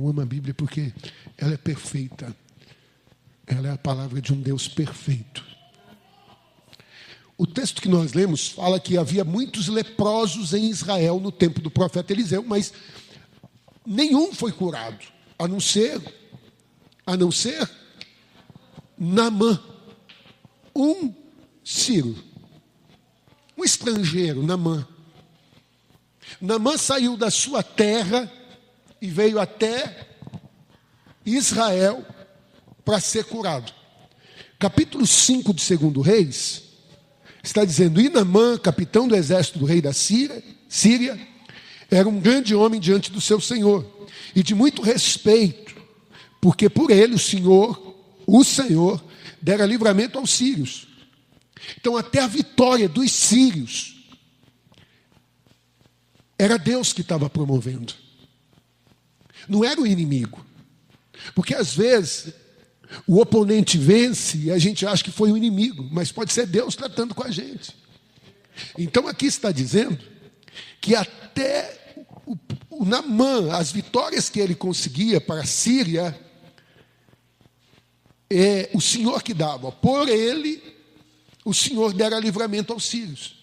Eu amo a Bíblia porque ela é perfeita. Ela é a palavra de um Deus perfeito. O texto que nós lemos fala que havia muitos leprosos em Israel no tempo do profeta Eliseu, mas nenhum foi curado, a não ser Naamã, um sírio, um estrangeiro, Naamã. Naamã saiu da sua terra e veio até Israel para ser curado. Capítulo 5 de 2 Reis está dizendo: e Naamã, capitão do exército do rei da Síria, era um grande homem diante do seu senhor e de muito respeito, porque por ele o Senhor dera livramento aos sírios. Então até a vitória dos sírios era Deus que estava promovendo. Não era o inimigo. Porque às vezes o oponente vence e a gente acha que foi o inimigo, mas pode ser Deus tratando com a gente. Então aqui está dizendo que até o Naamã, as vitórias que ele conseguia para a Síria, é o Senhor que dava. Por ele, o Senhor dera livramento aos sírios.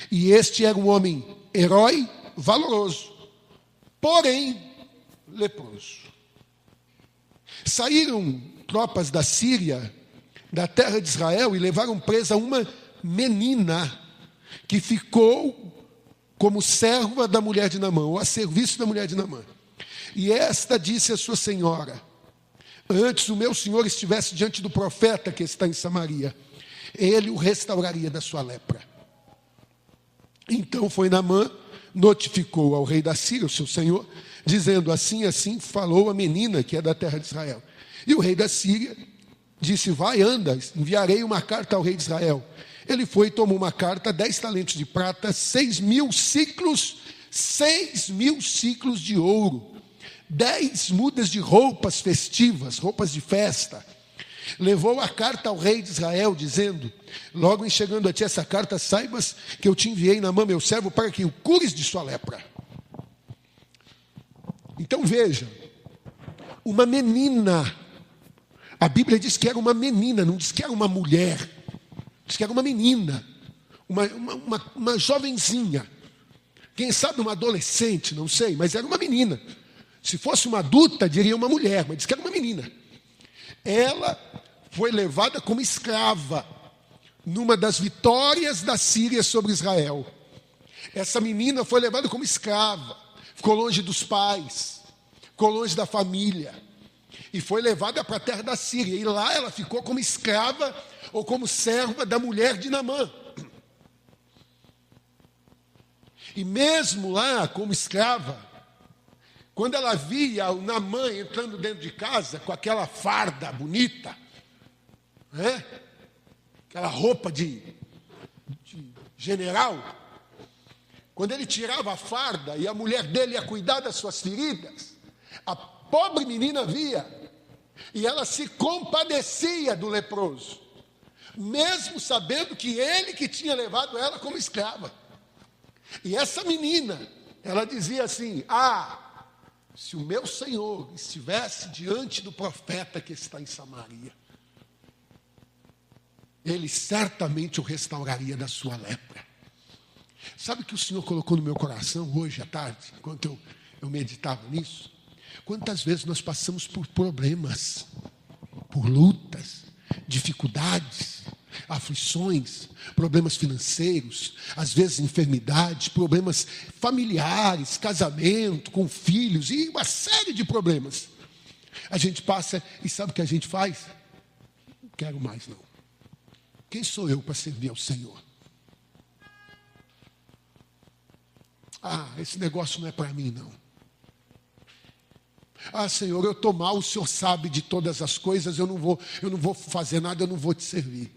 E este era um homem herói, valoroso, porém leproso. Saíram tropas da Síria, da terra de Israel, e levaram presa uma menina que ficou como serva da mulher de Naamã, ou a serviço da mulher de Naamã. E esta disse à sua senhora: antes o meu senhor estivesse diante do profeta que está em Samaria, ele o restauraria da sua lepra. Então foi Naamã, notificou ao rei da Síria, o seu senhor, dizendo: assim, assim falou a menina que é da terra de Israel. E o rei da Síria disse: vai, anda, enviarei uma carta ao rei de Israel. Ele foi e tomou uma carta, 10 talentos de prata, 6.000 ciclos de ouro, 10 mudas de roupas festivas, roupas de festa. Levou a carta ao rei de Israel, dizendo: logo em chegando a ti essa carta, saibas que eu te enviei Naamã, meu servo, para que o cures de sua lepra. Então veja, uma menina, a Bíblia diz que era uma menina, não diz que era uma mulher, diz que era uma menina, uma jovenzinha, quem sabe uma adolescente, não sei, mas era uma menina. Se fosse uma adulta, diria uma mulher, mas diz que era uma menina. Ela foi levada como escrava numa das vitórias da Síria sobre Israel. Essa menina foi levada como escrava, ficou longe dos pais, ficou longe da família, e foi levada para a terra da Síria. E lá ela ficou como escrava ou como serva da mulher de Naamã. E mesmo lá, como escrava, quando ela via o Naamã entrando dentro de casa com aquela farda bonita, né? Aquela roupa de general, quando ele tirava a farda e a mulher dele ia cuidar das suas feridas, a pobre menina via e ela se compadecia do leproso, mesmo sabendo que ele que tinha levado ela como escrava. E essa menina, ela dizia assim: se o meu Senhor estivesse diante do profeta que está em Samaria, ele certamente o restauraria da sua lepra. Sabe o que o Senhor colocou no meu coração hoje à tarde, enquanto eu meditava nisso? Quantas vezes nós passamos por problemas, por lutas, dificuldades, aflições, problemas financeiros, às vezes enfermidades, problemas familiares, casamento, com filhos e uma série de problemas. A gente passa e sabe o que a gente faz? Não quero mais não. Quem sou eu para servir ao Senhor? Esse negócio não é para mim não. Senhor, eu estou mal, o Senhor sabe de todas as coisas, eu não vou fazer nada, eu não vou te servir.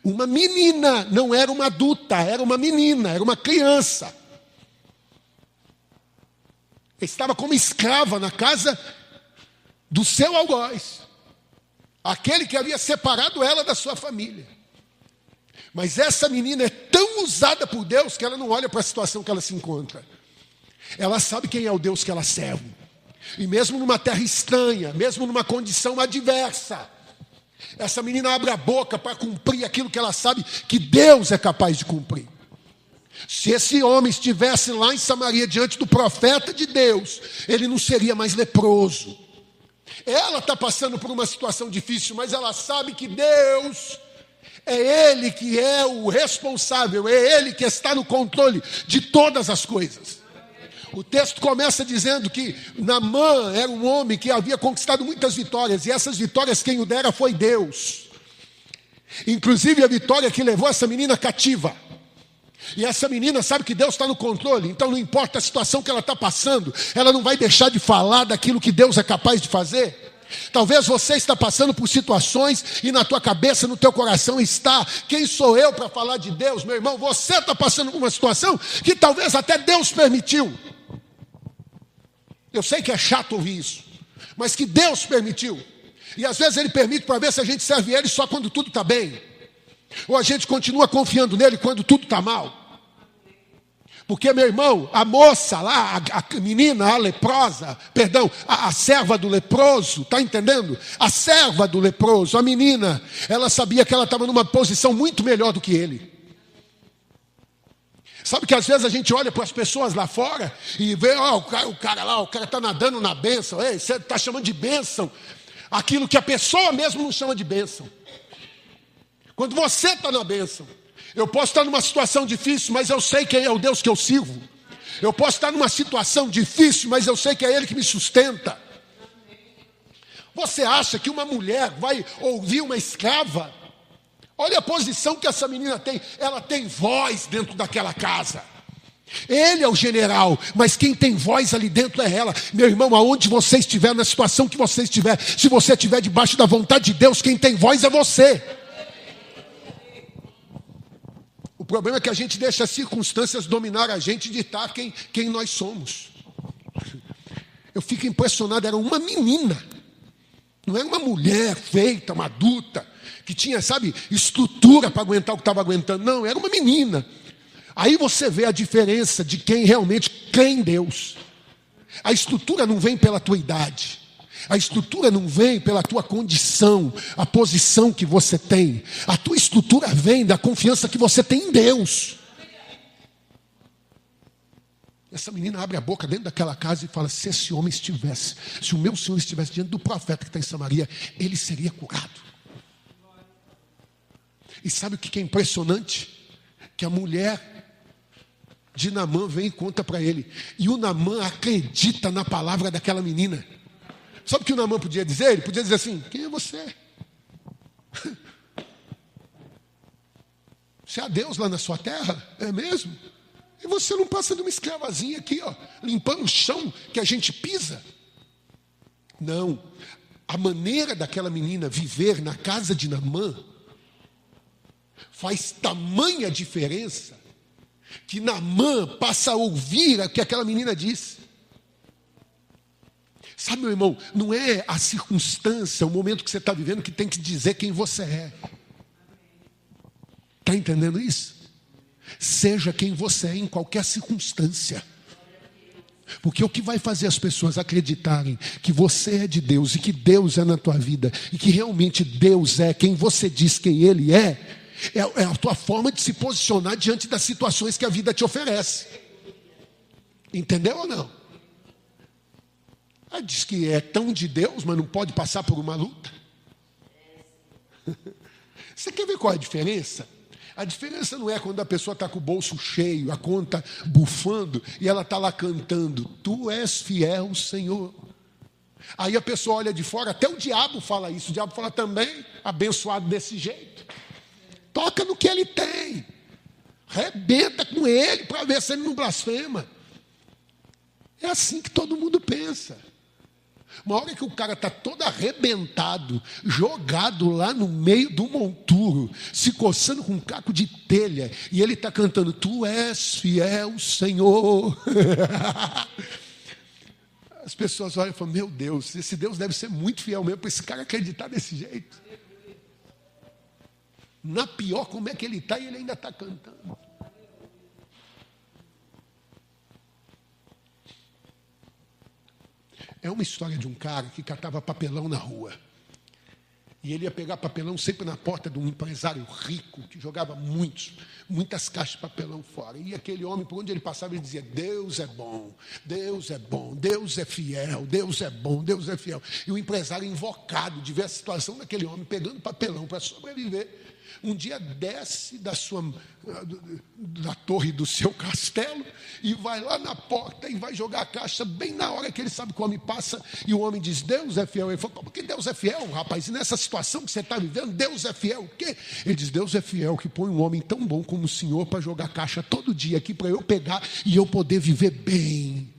Uma menina, não era uma adulta, era uma menina, era uma criança. Estava como escrava na casa do seu algoz, aquele que havia separado ela da sua família. Mas essa menina é tão usada por Deus que ela não olha para a situação que ela se encontra. Ela sabe quem é o Deus que ela serve. E mesmo numa terra estranha, mesmo numa condição adversa, essa menina abre a boca para cumprir aquilo que ela sabe que Deus é capaz de cumprir. Se esse homem estivesse lá em Samaria diante do profeta de Deus, ele não seria mais leproso. Ela está passando por uma situação difícil, mas ela sabe que Deus é Ele que é o responsável, é Ele que está no controle de todas as coisas. O texto começa dizendo que Naamã era um homem que havia conquistado muitas vitórias, e essas vitórias quem o dera foi Deus. Inclusive a vitória que levou essa menina cativa. E essa menina sabe que Deus está no controle, então não importa a situação que ela está passando, ela não vai deixar de falar daquilo que Deus é capaz de fazer. Talvez você está passando por situações e na tua cabeça, no teu coração está: quem sou eu para falar de Deus? Meu irmão, você está passando por uma situação que talvez até Deus permitiu. Eu sei que é chato ouvir isso, mas que Deus permitiu. E às vezes Ele permite para ver se a gente serve Ele só quando tudo está bem, ou a gente continua confiando nele quando tudo está mal. Porque, meu irmão, a moça lá, a menina, a leprosa, perdão, a serva do leproso, está entendendo? A serva do leproso, a menina, ela sabia que ela estava numa posição muito melhor do que ele. Sabe que às vezes a gente olha para as pessoas lá fora e vê, o cara está nadando na bênção. Ei, você está chamando de bênção aquilo que a pessoa mesmo não chama de bênção. Quando você está na bênção, eu posso estar numa situação difícil, mas eu sei quem é o Deus que eu sirvo. Eu posso estar numa situação difícil, mas eu sei que é Ele que me sustenta. Você acha que uma mulher vai ouvir uma escrava? Olha a posição que essa menina tem. Ela tem voz dentro daquela casa. Ele é o general, mas quem tem voz ali dentro é ela. Meu irmão, aonde você estiver, na situação que você estiver, se você estiver debaixo da vontade de Deus, quem tem voz é você. O problema é que a gente deixa as circunstâncias dominar a gente e ditar quem nós somos. Eu fico impressionado, era uma menina. Não era uma mulher feita, uma adulta, que tinha, estrutura para aguentar o que estava aguentando. Não, era uma menina. Aí você vê a diferença de quem realmente crê em Deus. A estrutura não vem pela tua idade. A estrutura não vem pela tua condição, a posição que você tem. A tua estrutura vem da confiança que você tem em Deus. Essa menina abre a boca dentro daquela casa e fala: se esse homem estivesse, se o meu Senhor estivesse diante do profeta que está em Samaria, ele seria curado. E sabe o que é impressionante? Que a mulher de Naamã vem e conta para ele. E o Naamã acredita na palavra daquela menina. Sabe o que o Naamã podia dizer? Ele podia dizer assim: quem é você? Você é Deus lá na sua terra? É mesmo? E você não passa de uma escravazinha aqui, limpando o chão que a gente pisa? Não. A maneira daquela menina viver na casa de Naamã faz tamanha diferença que Naamã passa a ouvir o que aquela menina disse. Sabe, meu irmão, não é a circunstância, o momento que você está vivendo que tem que dizer quem você é. Está entendendo isso? Seja quem você é em qualquer circunstância. Porque o que vai fazer as pessoas acreditarem que você é de Deus e que Deus é na tua vida e que realmente Deus é quem você diz quem Ele é a tua forma de se posicionar diante das situações que a vida te oferece. Entendeu ou não? Ela diz que é tão de Deus, mas não pode passar por uma luta. Você quer ver qual é a diferença? A diferença não é quando a pessoa está com o bolso cheio, a conta bufando, e ela está lá cantando: Tu és fiel, Senhor. Aí a pessoa olha de fora, até o diabo fala isso. O diabo fala também: abençoado desse jeito. Toca no que ele tem. Rebenta com ele para ver se ele não blasfema. É assim que todo mundo pensa. Uma hora que o cara está todo arrebentado, jogado lá no meio do monturo, se coçando com um caco de telha, e ele está cantando: Tu és fiel, Senhor. As pessoas olham e falam: meu Deus, esse Deus deve ser muito fiel mesmo para esse cara acreditar desse jeito. Na pior, como é que ele está e ele ainda está cantando. É uma história de um cara que catava papelão na rua. E ele ia pegar papelão sempre na porta de um empresário rico, que jogava muitas caixas de papelão fora. E aquele homem, por onde ele passava, ele dizia: Deus é bom, Deus é bom, Deus é fiel, Deus é bom, Deus é fiel. E o empresário, invocado de ver a situação daquele homem, pegando papelão para sobreviver, um dia desce da torre do seu castelo e vai lá na porta e vai jogar a caixa bem na hora que ele sabe que o homem passa, e o homem diz: Deus é fiel. Ele falou: como que Deus é fiel, rapaz? E nessa situação que você está vivendo, Deus é fiel o quê? Ele diz: Deus é fiel que põe um homem tão bom como o senhor para jogar caixa todo dia aqui para eu pegar e eu poder viver bem.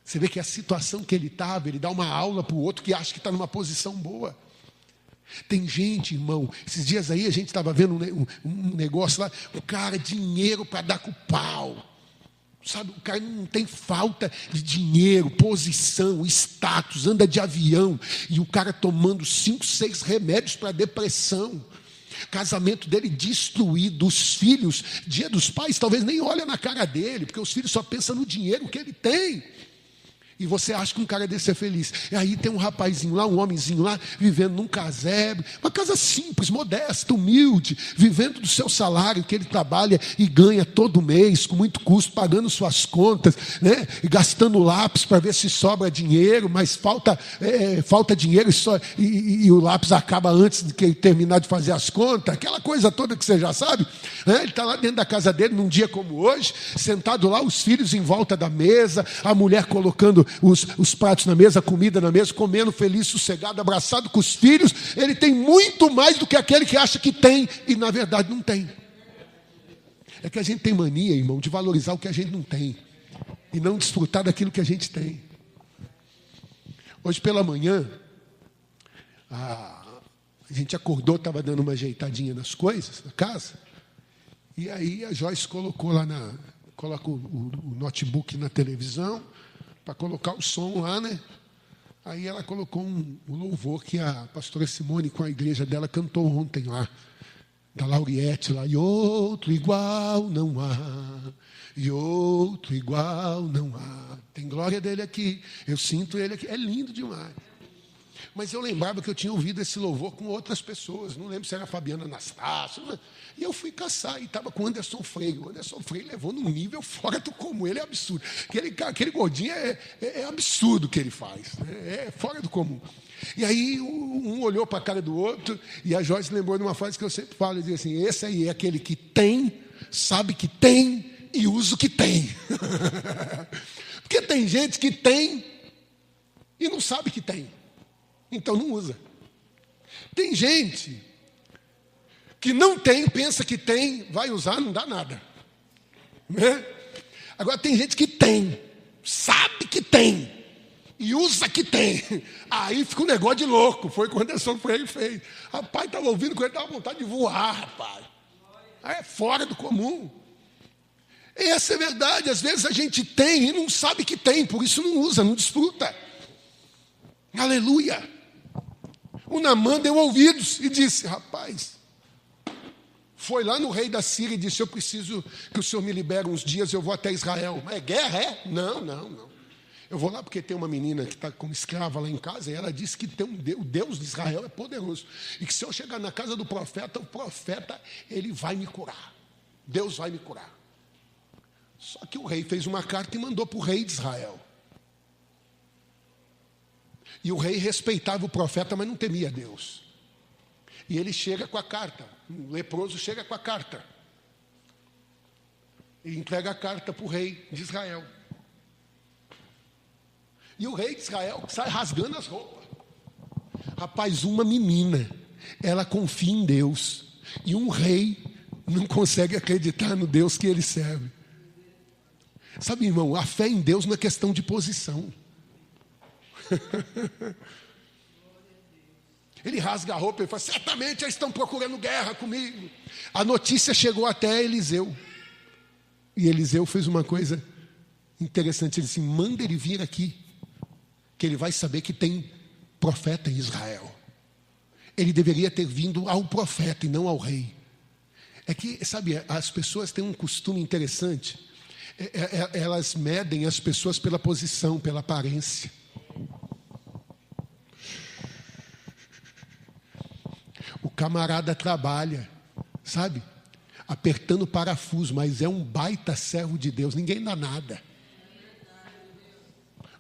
Você vê que a situação que ele estava, ele dá uma aula para o outro que acha que está numa posição boa. Tem gente, irmão, esses dias aí a gente estava vendo um negócio lá, o cara, dinheiro para dar com o pau, sabe? O cara não tem falta de dinheiro, posição, status, anda de avião, e o cara tomando 5, 6 remédios para depressão, casamento dele destruído, os filhos, dia dos pais, talvez nem olha na cara dele, porque os filhos só pensam no dinheiro que ele tem. E você acha que um cara desse é feliz. E aí tem um rapazinho lá, um homenzinho lá, vivendo num casebre, uma casa simples, modesta, humilde, vivendo do seu salário que ele trabalha e ganha todo mês, com muito custo, pagando suas contas, né? E gastando lápis para ver se sobra dinheiro, mas falta dinheiro e o lápis acaba antes de que ele terminar de fazer as contas, aquela coisa toda que você já sabe, né? Ele está lá dentro da casa dele, num dia como hoje, sentado lá, os filhos em volta da mesa, a mulher colocando os pratos na mesa, a comida na mesa, comendo feliz, sossegado, abraçado com os filhos. Ele tem muito mais do que aquele que acha que tem e na verdade não tem. É que a gente tem mania, irmão, de valorizar o que a gente não tem e não desfrutar daquilo que a gente tem. Hoje pela manhã a gente acordou, estava dando uma ajeitadinha nas coisas na casa, e aí a Joyce colocou lá coloca o notebook na televisão para colocar o som lá, né? Aí ela colocou um louvor que a pastora Simone, com a igreja dela, cantou ontem lá, da Lauriette lá. E outro igual não há, e outro igual não há. Tem glória dele aqui, eu sinto ele aqui. É lindo demais. Mas eu lembrava que eu tinha ouvido esse louvor com outras pessoas. Não lembro se era a Fabiana Anastácio. E eu fui caçar e estava com o Anderson Freire. O Anderson Freire levou num nível fora do comum. Ele é absurdo. Aquele gordinho é absurdo o que ele faz. É fora do comum. E aí um olhou para a cara do outro e a Joyce lembrou de uma frase que eu sempre falo. Eu digo assim: esse aí é aquele que tem, sabe que tem e usa o que tem. Porque tem gente que tem e não sabe que tem. Então não usa. Tem gente que não tem, pensa que tem, vai usar, não dá nada. Né? Agora tem gente que tem, sabe que tem e usa que tem. Aí fica um negócio de louco. Foi quando o Anderson Freire fez. Rapaz, estava ouvindo com ele, estava com vontade de voar, rapaz. Aí é fora do comum. E essa é verdade. Às vezes a gente tem e não sabe que tem, por isso não usa, não desfruta. Aleluia. O Naamã deu ouvidos e disse: rapaz, foi lá no rei da Síria e disse: eu preciso que o senhor me libere uns dias, eu vou até Israel. Mas é guerra, é? Não. Eu vou lá porque tem uma menina que está como escrava lá em casa e ela disse que tem o Deus de Israel é poderoso. E que se eu chegar na casa do profeta, o profeta, ele vai me curar. Deus vai me curar. Só que o rei fez uma carta e mandou para o rei de Israel. E o rei respeitava o profeta, mas não temia Deus. E ele chega com a carta. O leproso chega com a carta. E entrega a carta para o rei de Israel. E o rei de Israel sai rasgando as roupas. Rapaz, uma menina, ela confia em Deus. E um rei não consegue acreditar no Deus que ele serve. Sabe, irmão, a fé em Deus não é questão de posição. Ele rasga a roupa e fala: certamente eles estão procurando guerra comigo. A notícia chegou até Eliseu. E Eliseu fez uma coisa interessante. Ele disse: manda ele vir aqui, que ele vai saber que tem profeta em Israel. Ele deveria ter vindo ao profeta e não ao rei. É que, sabe, as pessoas têm um costume interessante. Elas medem as pessoas pela posição, pela aparência. O camarada trabalha, sabe? Apertando o parafuso, mas é um baita servo de Deus, ninguém dá nada.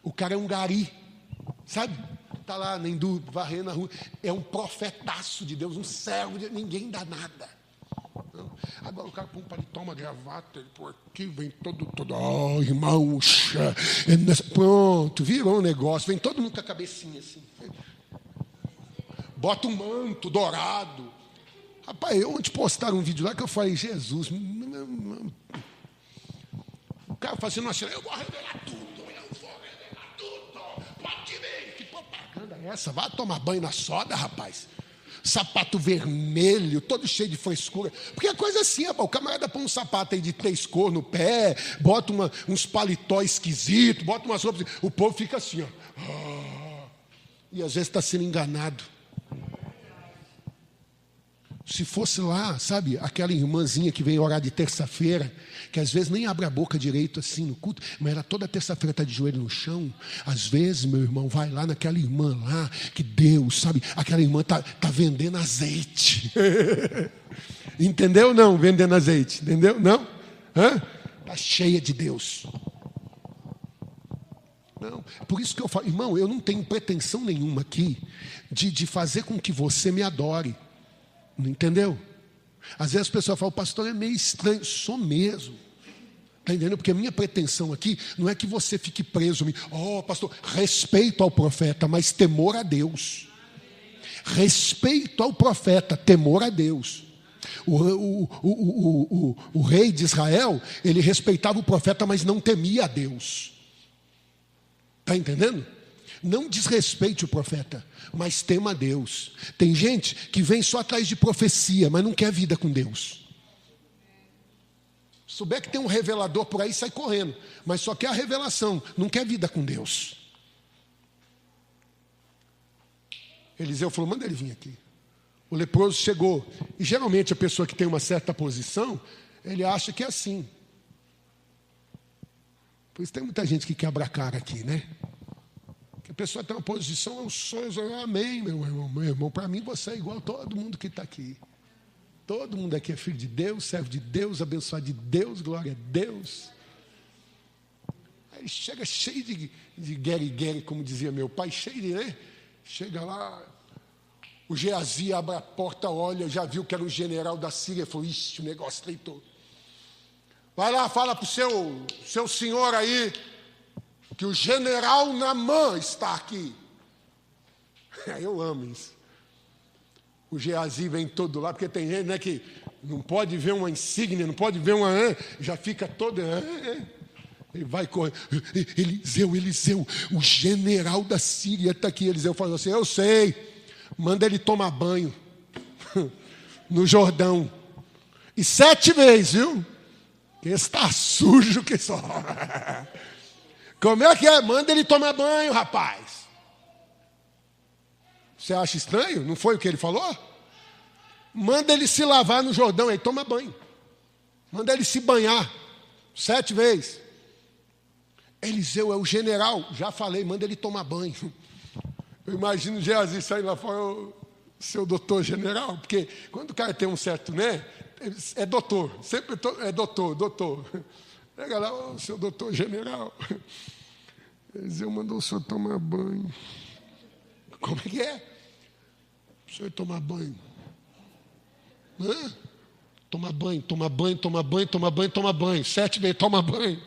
O cara é um gari, sabe? Está lá na Hindu, varrendo a rua. É um profetaço de Deus, um servo de Deus, ninguém dá nada. Não. Agora o cara põe um paletó, uma gravata, ele por aqui, vem todo, oh, irmão, pronto, virou um negócio, vem todo mundo com a cabecinha assim. Bota um manto dourado. Rapaz, ontem postaram um vídeo lá que eu falei, Jesus, o cara fazendo assim, eu vou revelar tudo. Pode ver, que propaganda é essa? Vai tomar banho na soda, rapaz. Sapato vermelho, todo cheio de frescura. Porque é coisa assim, rapaz, o camarada põe um sapato aí de 3 cores no pé, bota uns paletó esquisitos, bota umas roupas, o povo fica assim, ó. E às vezes está sendo enganado. Se fosse lá, sabe, aquela irmãzinha que vem orar de terça-feira, que às vezes nem abre a boca direito assim no culto, mas ela toda terça-feira está de joelho no chão. Às vezes, meu irmão, vai lá naquela irmã lá, que Deus, sabe, aquela irmã está vendendo azeite. Entendeu ou não? Vendendo azeite, entendeu? Não? Está cheia de Deus. Não, por isso que eu falo, irmão, eu não tenho pretensão nenhuma aqui de fazer com que você me adore. Não entendeu? Às vezes as pessoas falam, o pastor é meio estranho. Sou mesmo. Está entendendo? Porque a minha pretensão aqui não é que você fique preso. Pastor, respeito ao profeta, mas temor a Deus. Respeito ao profeta, temor a Deus. O rei de Israel, ele respeitava o profeta, mas não temia a Deus. Está entendendo? Não desrespeite o profeta, mas tema a Deus. Tem gente que vem só atrás de profecia, mas não quer vida com Deus. Se souber que tem um revelador por aí, sai correndo, mas só quer a revelação, não quer vida com Deus. Eliseu falou, manda ele vir aqui. O leproso chegou, e geralmente a pessoa que tem uma certa posição, ele acha que é assim. Por isso tem muita gente que quebra a cara aqui, né? Que a pessoa tem uma posição, eu sou, amém, meu irmão. Para mim você é igual a todo mundo que está aqui. Todo mundo aqui é filho de Deus, servo de Deus, abençoado de Deus, glória a Deus. Aí chega cheio de guerre, como dizia meu pai, cheio de, né? Chega lá, o Geazi abre a porta, olha, já viu que era o general da Síria, falou, ixi, o negócio treitou. Vai lá, fala para o seu senhor aí, que o general Naamã está aqui. Eu amo isso. O Geazi vem todo lá, porque tem gente, né, que não pode ver uma insígnia, não pode ver uma... já fica todo... Ele vai correr. Eliseu, o general da Síria está aqui. Eliseu falou assim, eu sei, manda ele tomar banho no Jordão. E 7 vezes, viu? Que está sujo que só... Como é que é? Manda ele tomar banho, rapaz. Você acha estranho? Não foi o que ele falou? Manda ele se lavar no Jordão, aí toma banho. Manda ele se banhar 7 vezes. Eliseu é o general, já falei, manda ele tomar banho. Eu imagino o Geazi sair lá fora, seu doutor general, porque quando o cara tem um certo, né? É doutor, sempre é doutor. Pega lá, o seu doutor general. Eliseu mandou o senhor tomar banho. Como é que é? O senhor tomar banho. Toma banho. 7 vezes, toma banho.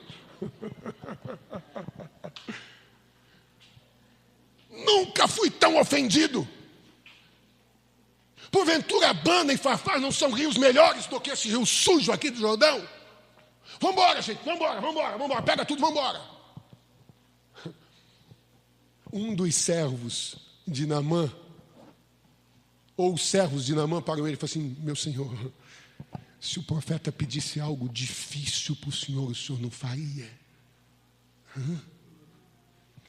Nunca fui tão ofendido. Porventura, Abana e Farfar não são rios melhores do que esse rio sujo aqui do Jordão? Vambora, gente, vambora. Pega tudo, vambora. Um dos servos de Naamã, ou os servos de Naamã parou ele e falou assim, meu senhor, se o profeta pedisse algo difícil para o senhor não faria?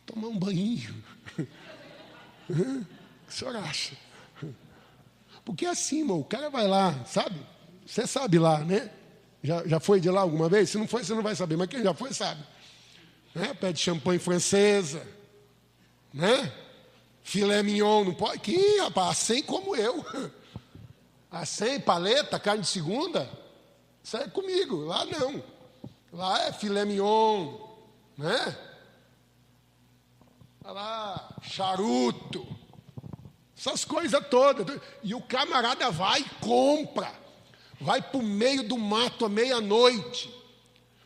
Tomar um banhinho. O que o senhor acha? Porque assim, irmão, o cara vai lá, sabe? Você sabe lá, né? Já foi de lá alguma vez? Se não foi, você não vai saber, mas quem já foi sabe. Né? Pede champanhe francesa, né? Filé mignon, não pode. Que, rapaz, assim como eu. Assim, paleta, carne de segunda, isso é comigo. Lá não. Lá é filé mignon, né? Olha lá, charuto, essas coisas todas. E o camarada vai e compra. Vai para o meio do mato à meia-noite.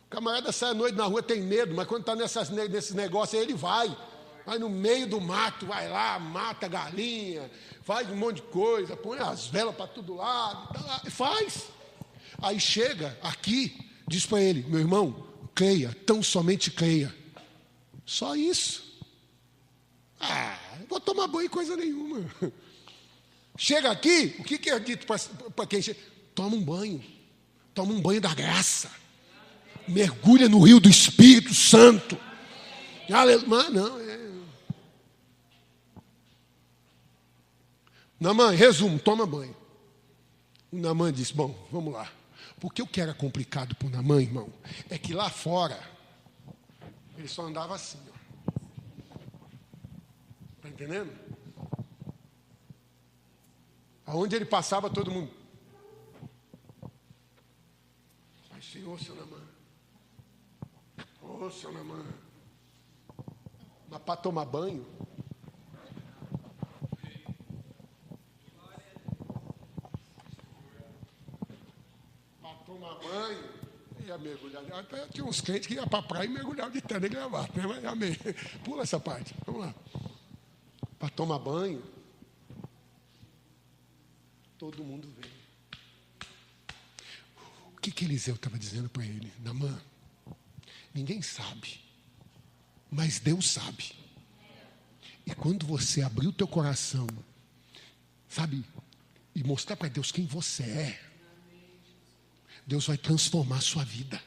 O camarada sai à noite na rua, tem medo, mas quando está nesses negócios aí, ele vai. Vai no meio do mato, vai lá, mata a galinha, faz um monte de coisa, põe as velas para todo lado, tá lá, e faz. Aí chega aqui, diz para ele, meu irmão, creia, tão somente creia. Só isso. Não vou tomar banho em coisa nenhuma. Chega aqui, o que é dito para quem chega? Toma um banho da graça. Mergulha no rio do Espírito Santo. Mas não, Naamã, resumo, toma banho. O Naamã disse, bom, vamos lá. Porque o que era complicado para o Naamã, irmão, é que lá fora, ele só andava assim, ó. Está entendendo? Aonde ele passava, todo mundo. Ai, Senhor, seu Naamã. Ô, seu Naamã. Mas para tomar banho, ia mergulhar. Até tinha uns crentes que iam para a praia e mergulhavam de terno e gravata, né? Mas, amém. Pula essa parte. Vamos lá. Para tomar banho, todo mundo vem. O que Eliseu estava dizendo para ele? Naamã, ninguém sabe, mas Deus sabe. E quando você abrir o teu coração, sabe, e mostrar para Deus quem você é, Deus vai transformar a sua vida.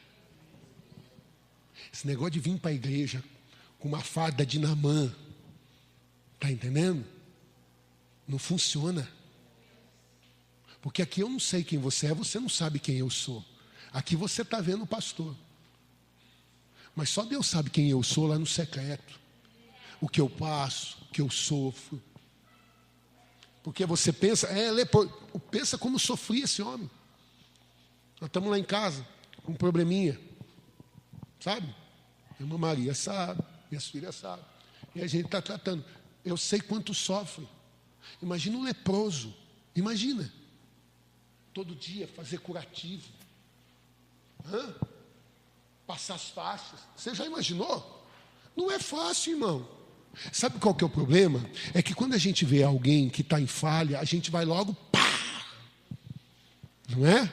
Esse negócio de vir para a igreja com uma farda de Naamã, está entendendo? Não funciona. Porque aqui eu não sei quem você é, você não sabe quem eu sou. Aqui você está vendo o pastor. Mas só Deus sabe quem eu sou lá no secreto. O que eu passo, o que eu sofro. Porque você pensa, pensa como sofria esse homem. Nós estamos lá em casa, com um probleminha, sabe? Minha irmã Maria sabe, minhas filhas sabem. E a gente está tratando. Eu sei quanto sofre. Imagina um leproso. Imagina. Todo dia fazer curativo. Passar as faixas. Você já imaginou? Não é fácil, irmão. Sabe qual que é o problema? É que quando a gente vê alguém que está em falha, a gente vai logo, pá! Não é?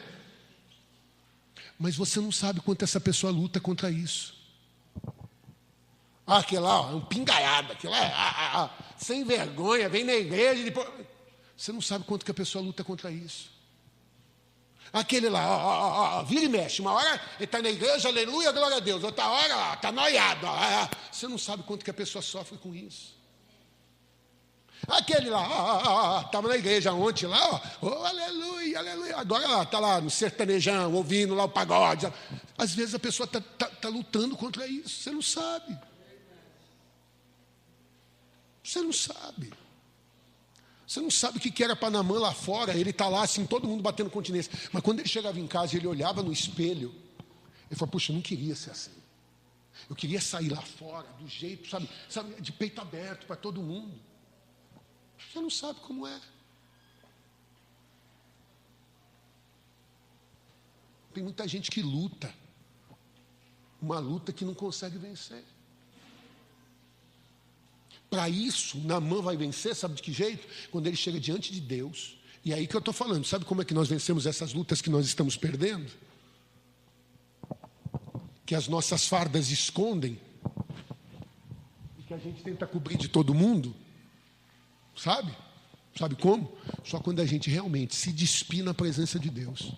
Mas você não sabe quanto essa pessoa luta contra isso. Aquele lá, é um pingaiado, aquele lá, sem vergonha, vem na igreja e depois... Você não sabe quanto que a pessoa luta contra isso. Aquele lá, vira e mexe. Uma hora ele está na igreja, aleluia, glória a Deus. Outra hora, está noiado. Você não sabe quanto que a pessoa sofre com isso. Aquele lá, estava na igreja ontem lá, aleluia, aleluia. Agora está lá no sertanejão, ouvindo lá o pagode. Às vezes a pessoa está lutando contra isso. Você não sabe. Você não sabe. Você não sabe o que era para Naamã lá fora. Ele está lá assim, todo mundo batendo continência. Mas quando ele chegava em casa e ele olhava no espelho, ele falou, puxa, eu não queria ser assim. Eu queria sair lá fora, do jeito, sabe de peito aberto para todo mundo. Você não sabe como é. Tem muita gente que luta. Uma luta que não consegue vencer. Para isso, Naamã vai vencer, sabe de que jeito? Quando ele chega diante de Deus. E aí que eu estou falando, sabe como é que nós vencemos essas lutas que nós estamos perdendo? Que as nossas fardas escondem. E que a gente tenta cobrir de todo mundo. Sabe? Sabe como? Só quando a gente realmente se despir na presença de Deus.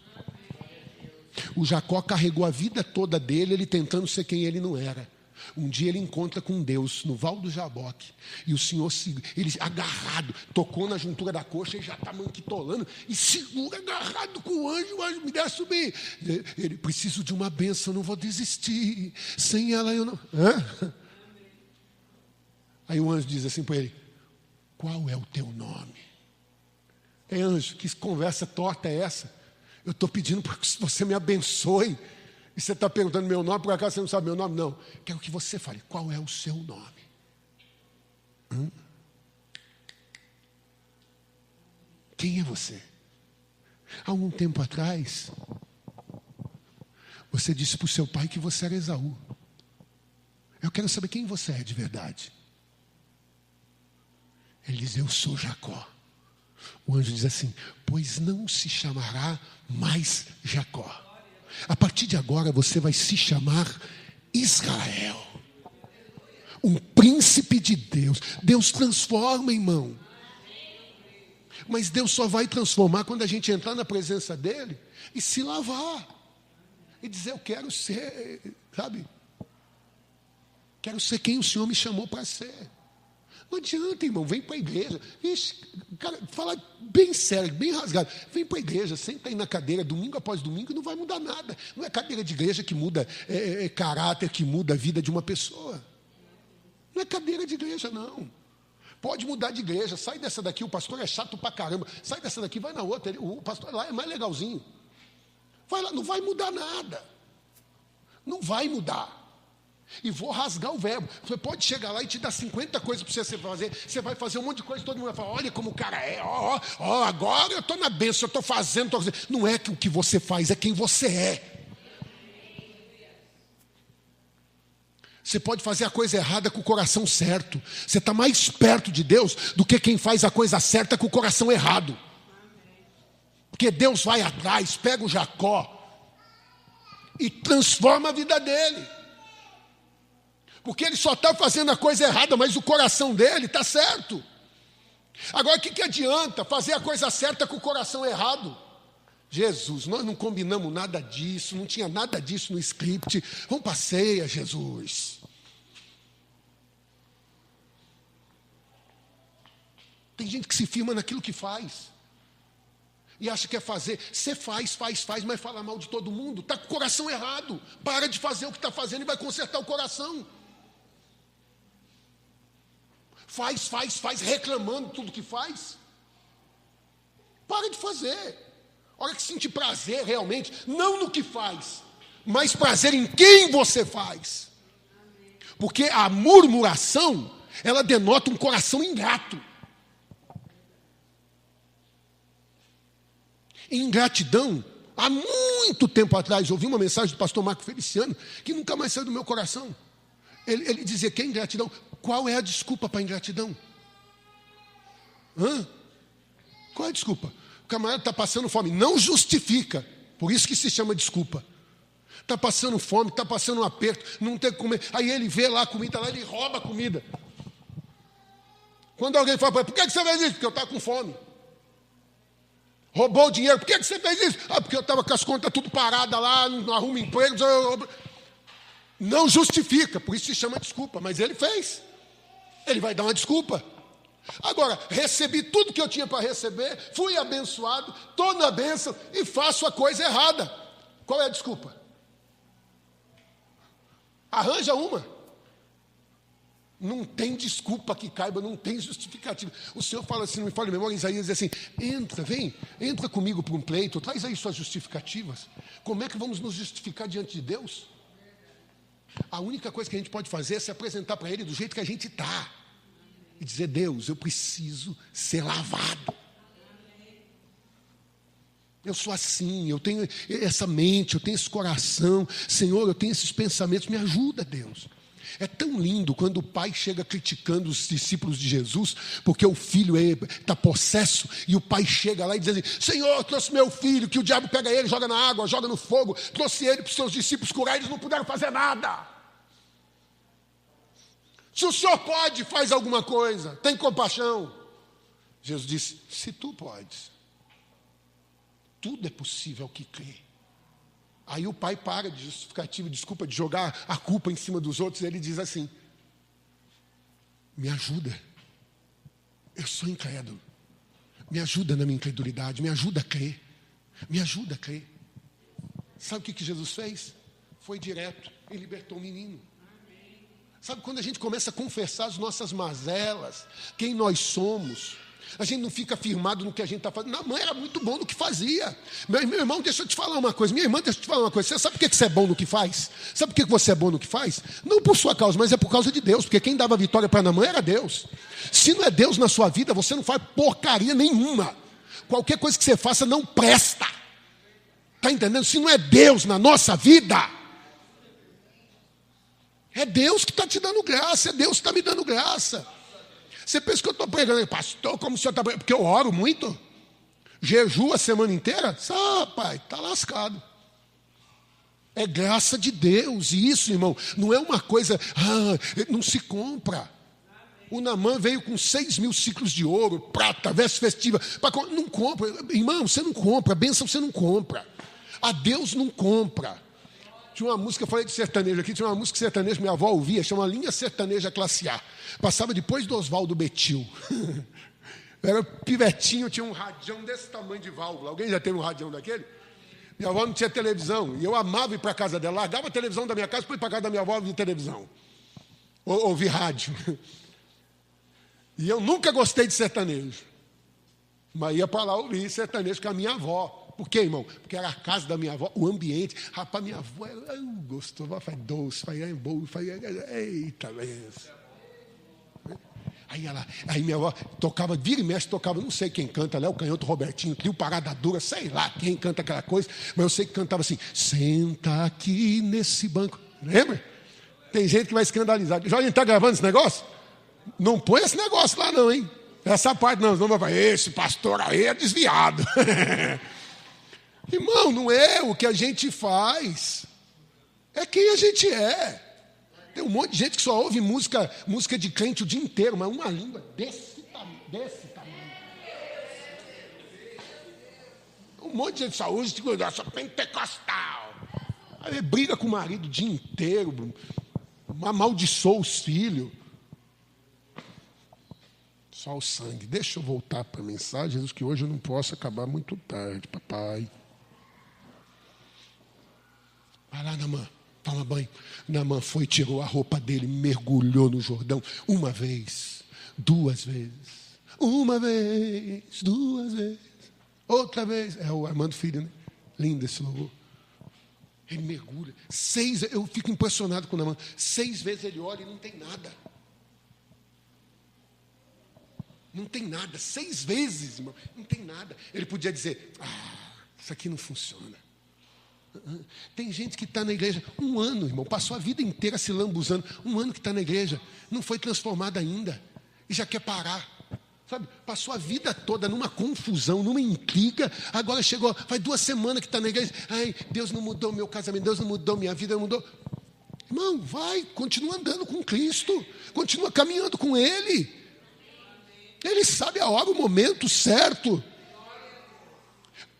O Jacó carregou a vida toda dele, ele tentando ser quem ele não era. Um dia ele encontra com Deus no Val do Jaboque. E o Senhor, ele agarrado, tocou na juntura da coxa e já está manquitolando. E segura agarrado com o anjo me deixa subir. Ele, preciso de uma bênção, não vou desistir. Sem ela eu não... Hã? Aí o anjo diz assim para ele, qual é o teu nome? Anjo, que conversa torta é essa? Eu estou pedindo para que você me abençoe. E você está perguntando meu nome, por acaso você não sabe meu nome? Não. Quero que você fale, qual é o seu nome? Quem é você? Há um tempo atrás, você disse para o seu pai que você era Esaú. Eu quero saber quem você é de verdade. Ele diz, eu sou Jacó. O anjo diz assim, pois não se chamará mais Jacó. A partir de agora você vai se chamar Israel. Um príncipe de Deus. Deus transforma, irmão. Mas Deus só vai transformar quando a gente entrar na presença dEle e se lavar. E dizer, eu quero ser, sabe? Quero ser quem o Senhor me chamou para ser. Não adianta, irmão, vem para a igreja. Ixi, cara, fala bem sério, bem rasgado. Vem para a igreja, senta aí na cadeira, domingo após domingo, e não vai mudar nada. Não é cadeira de igreja que muda caráter, que muda a vida de uma pessoa. Não é cadeira de igreja, não. Pode mudar de igreja, sai dessa daqui, o pastor é chato pra caramba. Sai dessa daqui, vai na outra. O pastor lá é mais legalzinho. Vai lá, não vai mudar nada. Não vai mudar. E vou rasgar o verbo. Você pode chegar lá e te dar 50 coisas para você fazer. Você vai fazer um monte de coisa e todo mundo vai falar, olha como o cara é, agora eu estou na bênção, eu estou fazendo. Não é que o que você faz, é quem você é. Você pode fazer a coisa errada com o coração certo. Você está mais perto de Deus do que quem faz a coisa certa com o coração errado. Porque Deus vai atrás, pega o Jacó e transforma a vida dele. Porque ele só está fazendo a coisa errada, mas o coração dele está certo. Agora, o que adianta fazer a coisa certa com o coração errado? Jesus, nós não combinamos nada disso, não tinha nada disso no script. Vamos para a ceia, Jesus. Tem gente que se firma naquilo que faz. E acha que é fazer. Você faz, mas fala mal de todo mundo. Está com o coração errado. Para de fazer o que está fazendo e vai consertar o coração. Faz, reclamando tudo que faz. Para de fazer. A hora que sentir prazer realmente, não no que faz, mas prazer em quem você faz. Porque a murmuração, ela denota um coração ingrato. Ingratidão, há muito tempo atrás, eu ouvi uma mensagem do pastor Marco Feliciano, que nunca mais saiu do meu coração. Ele dizia que é ingratidão. Qual é a desculpa para a ingratidão? Qual é a desculpa? O camarada está passando fome. Não justifica. Por isso que se chama desculpa. Está passando fome, está passando um aperto, não tem que comer. Aí ele vê lá a comida, lá ele rouba a comida. Quando alguém fala para ele, por que você fez isso? Porque eu estava com fome. Roubou o dinheiro. Por que você fez isso? Porque eu estava com as contas tudo paradas lá, não arrumo emprego. Não justifica, por isso se chama desculpa. Mas ele fez. Ele vai dar uma desculpa. Agora, recebi tudo que eu tinha para receber, fui abençoado, estou na bênção e faço a coisa errada. Qual é a desculpa? Arranja uma. Não tem desculpa que caiba, não tem justificativa. O Senhor fala assim, não me fala de memória, Isaías diz assim, entra comigo para um pleito, traz aí suas justificativas. Como é que vamos nos justificar diante de Deus? A única coisa que a gente pode fazer é se apresentar para Ele do jeito que a gente está. E dizer, Deus, eu preciso ser lavado. Eu sou assim, eu tenho essa mente, eu tenho esse coração. Senhor, eu tenho esses pensamentos, me ajuda, Deus. É tão lindo quando o pai chega criticando os discípulos de Jesus, porque o filho está possesso, e o pai chega lá e diz assim, Senhor, trouxe meu filho, que o diabo pega ele, joga na água, joga no fogo, trouxe ele para os seus discípulos curar, eles não puderam fazer nada. Se o Senhor pode, faz alguma coisa, tem compaixão. Jesus disse, se tu podes, tudo é possível ao que crê. Aí o pai para de justificativa, desculpa, de jogar a culpa em cima dos outros. Ele diz assim: me ajuda, eu sou incrédulo. Me ajuda na minha incredulidade, me ajuda a crer. Me ajuda a crer. Sabe o que Jesus fez? Foi direto e libertou o menino. Sabe, quando a gente começa a confessar as nossas mazelas, quem nós somos, a gente não fica firmado no que a gente está fazendo. Não, a mãe era muito bom no que fazia. Meu irmão, deixa eu te falar uma coisa. Minha irmã, deixa eu te falar uma coisa. Você sabe por que você é bom no que faz? Sabe por que você é bom no que faz? Não por sua causa, mas é por causa de Deus. Porque quem dava vitória para a mãe era Deus. Se não é Deus na sua vida, você não faz porcaria nenhuma. Qualquer coisa que você faça não presta. Está entendendo? Se não é Deus na nossa vida, é Deus que está te dando graça, é Deus que está me dando graça. Você pensa que eu estou pregando, pastor, como o senhor está pregando? Porque eu oro muito, jejuo a semana inteira? Pai, está lascado. É graça de Deus, e isso, irmão, não é uma coisa, não se compra. O Naamã veio com 6.000 ciclos de ouro, prata, veste festiva. Não compra, irmão, você não compra, bênção você não compra. A Deus não compra. Tinha uma música, eu falei de sertanejo aqui, tinha uma música sertaneja, minha avó ouvia, chama Linha Sertaneja Classe A. Passava depois do Oswaldo Betil. Era pivetinho, tinha um radião desse tamanho de válvula. Alguém já teve um radião daquele? Minha avó não tinha televisão, e eu amava ir para a casa dela. Largava a televisão da minha casa para ir para a casa da minha avó ouvir televisão. Ouvir rádio. E eu nunca gostei de sertanejo. Mas ia para lá ouvir sertanejo com a minha avó. Por quê, irmão? Porque era a casa da minha avó, o ambiente. Rapaz, minha avó gostou, faz doce, faz bolo, faz. Eita, benção. Aí minha avó tocava, vira e mexe, tocava, não sei quem canta, Léo Canhoto, Robertinho, Trio Parada Dura, sei lá quem canta aquela coisa, mas eu sei que cantava assim: senta aqui nesse banco. Lembra? Tem gente que vai escandalizar. Já a gente está gravando esse negócio? Não põe esse negócio lá, não, hein? Essa parte não vai falar, esse pastor aí é desviado. Irmão, não é o que a gente faz, é quem a gente é. Tem um monte de gente que só ouve música de crente o dia inteiro, mas uma língua desse tamanho. Um monte de gente só usa de só pentecostal. Aí briga com o marido o dia inteiro, amaldiçoa os filhos. Só o sangue. Deixa eu voltar para a mensagem, Jesus, que hoje eu não posso acabar muito tarde, papai. Vai lá, Naamã, toma banho. Naamã foi, tirou a roupa dele, mergulhou no Jordão. Uma vez, 2 vezes. Uma vez, 2 vezes. Outra vez. É o Armando Filho, né? Lindo esse louvor. Ele mergulha. 6, eu fico impressionado com o Naamã. 6 vezes ele olha e não tem nada. Não tem nada. 6 vezes, irmão. Não tem nada. Ele podia dizer, isso aqui não funciona. Tem gente que está na igreja 1 ano, irmão, passou a vida inteira se lambuzando. 1 ano que está na igreja, não foi transformado ainda e já quer parar. Sabe? Passou a vida toda numa confusão, numa intriga. Agora chegou, faz 2 semanas que está na igreja. Ai, Deus não mudou meu casamento, Deus não mudou minha vida, não mudou. Irmão, vai, continua andando com Cristo, continua caminhando com Ele. Ele sabe a hora, o momento certo.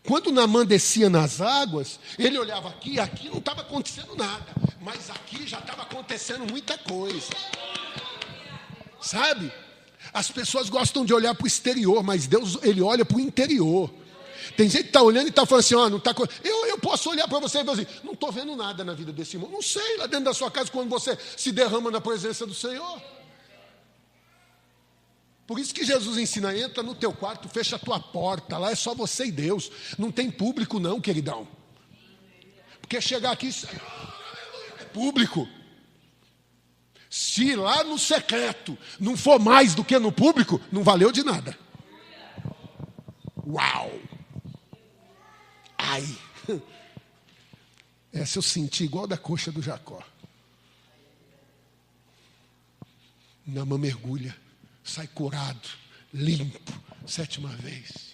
Quando Naamã descia nas águas, ele olhava aqui, e aqui não estava acontecendo nada, mas aqui já estava acontecendo muita coisa. Sabe? As pessoas gostam de olhar para o exterior, mas Deus, Ele olha para o interior. Tem gente que está olhando e está falando assim, não está. Eu posso olhar para você e falar assim, não estou vendo nada na vida desse irmão. Não sei, lá dentro da sua casa, quando você se derrama na presença do Senhor. Por isso que Jesus ensina, entra no teu quarto, fecha a tua porta, lá é só você e Deus, não tem público não, queridão. Porque chegar aqui é público. Se lá no secreto não for mais do que no público, não valeu de nada. Uau! Ai! Essa eu senti igual da coxa do Jacó. Naamã mergulha. Sai curado, limpo, 7ª vez.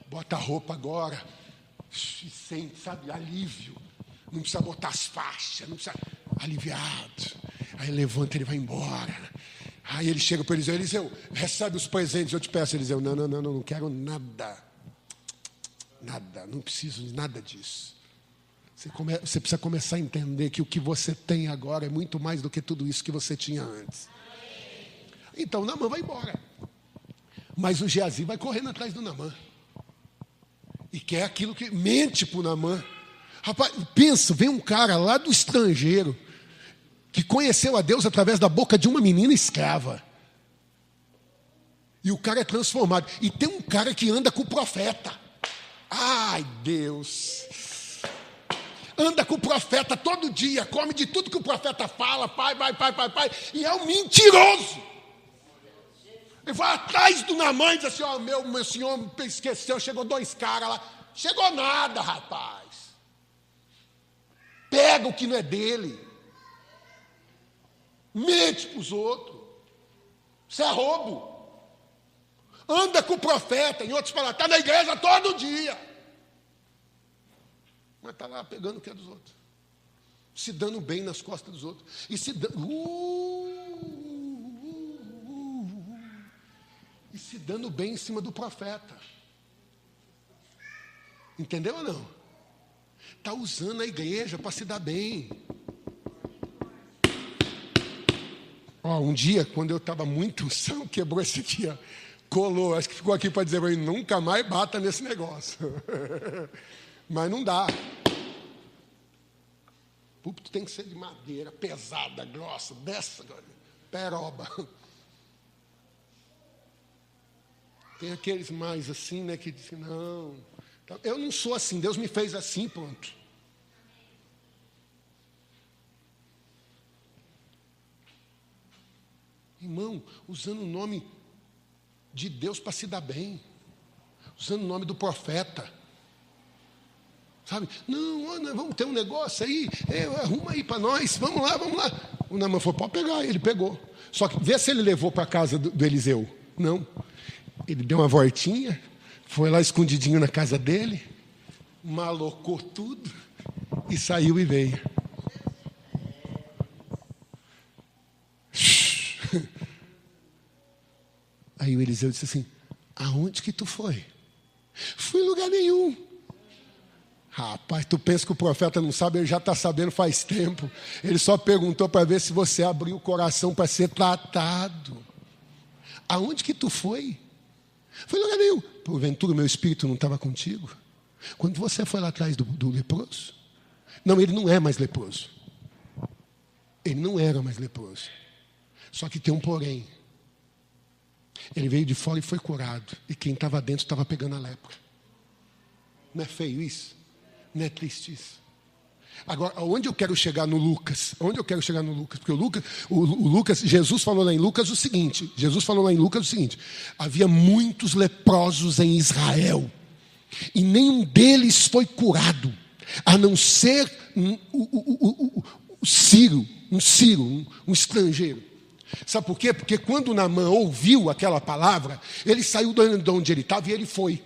Bota a roupa agora. E sente, sabe, alívio. Não precisa botar as faixas, não precisa. Aliviado. Aí levanta, ele vai embora. Aí ele chega para Eliseu, Eliseu, recebe os presentes. Eu te peço, Eliseu, não quero nada. Nada, não preciso de nada disso. Você precisa começar a entender que o que você tem agora é muito mais do que tudo isso que você tinha antes. Então Naamã vai embora. Mas o Geazi vai correndo atrás do Naamã. E quer aquilo que mente para o Naamã. Rapaz, pensa, vem um cara lá do estrangeiro que conheceu a Deus através da boca de uma menina escrava. E o cara é transformado. E tem um cara que anda com o profeta. Ai, Deus. Anda com o profeta todo dia, come de tudo que o profeta fala, pai, e é um mentiroso. Ele vai atrás do Naamã e diz assim, ó, meu senhor esqueceu, chegou 2 caras lá. Chegou nada, rapaz. Pega o que não é dele. Mente para os outros. Isso é roubo. Anda com o profeta, em outras palavras, está na igreja todo dia. Mas está lá pegando o que é dos outros. Se dando bem nas costas dos outros. E se dando... E se dando bem em cima do profeta. Entendeu ou não? Está usando a igreja para se dar bem. Ó, um dia, quando eu estava muito são, quebrou esse aqui, ó. Colou, acho que ficou aqui para dizer para mim, nunca mais bata nesse negócio. Mas não dá. O púlpito tem que ser de madeira, pesada, grossa, dessa, peroba. Tem aqueles mais assim, né, que dizem, não, eu não sou assim, Deus me fez assim, pronto. Irmão, usando o nome de Deus para se dar bem, usando o nome do profeta, sabe? Não, nós vamos ter um negócio aí, arruma aí para nós, vamos lá. O Naamã falou, pode pegar, ele pegou. Só que vê se ele levou para a casa do Eliseu. Não, ele deu uma voltinha, foi lá escondidinho na casa dele, malocou tudo e saiu e veio. Aí o Eliseu disse assim, aonde que tu foi? Fui em lugar nenhum. Rapaz, tu pensa que o profeta não sabe, ele já está sabendo faz tempo. Ele só perguntou para ver se você abriu o coração para ser tratado. Aonde que tu foi? Fui em lugar nenhum. Porventura o meu espírito não estava contigo? Quando você foi lá atrás do leproso? Não, ele não é mais leproso. Ele não era mais leproso. Só que tem um porém. Ele veio de fora e foi curado. E quem estava dentro estava pegando a lepra. Não é feio isso? Não é triste isso? Agora, onde eu quero chegar no Lucas? Onde eu quero chegar no Lucas? Porque o Lucas, Jesus falou lá em Lucas o seguinte. Havia muitos leprosos em Israel. E nenhum deles foi curado. A não ser um estrangeiro. Sabe por quê? Porque quando Naamã ouviu aquela palavra, ele saiu de onde ele estava e ele foi.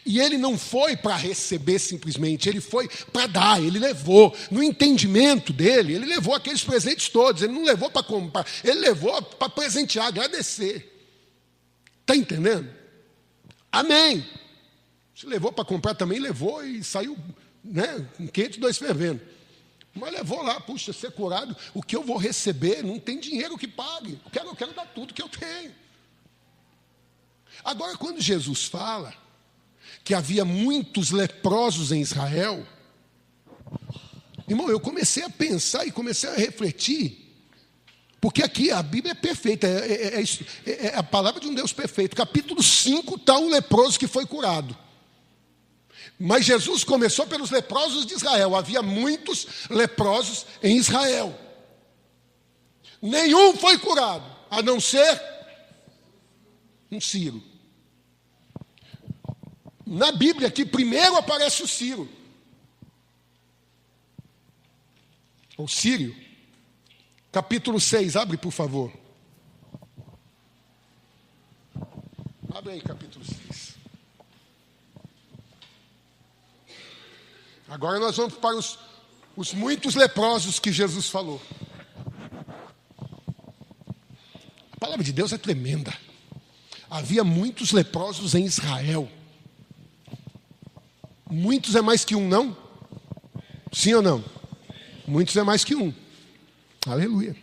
E ele não foi para receber simplesmente, ele foi para dar, ele levou. No entendimento dele, ele levou aqueles presentes todos, ele não levou para comprar, ele levou para presentear, agradecer. Está entendendo? Amém. Se levou para comprar também, levou e saiu, né, com 502 fervendo. Mas levou lá, puxa, ser curado, o que eu vou receber, não tem dinheiro que pague. Eu quero dar tudo que eu tenho. Agora, quando Jesus fala que havia muitos leprosos em Israel, irmão, eu comecei a pensar e comecei a refletir, porque aqui a Bíblia é perfeita, é a palavra de um Deus perfeito. Capítulo 5 está um leproso que foi curado. Mas Jesus começou pelos leprosos de Israel. Havia muitos leprosos em Israel. Nenhum foi curado, a não ser um Ciro. Na Bíblia aqui, primeiro aparece o Ciro. O Sírio. Capítulo 6, abre por favor. Abre aí, capítulo 6. Agora nós vamos para os muitos leprosos que Jesus falou. A palavra de Deus é tremenda. Havia muitos leprosos em Israel. Muitos é mais que um, não? Sim ou não? Muitos é mais que um. Aleluia.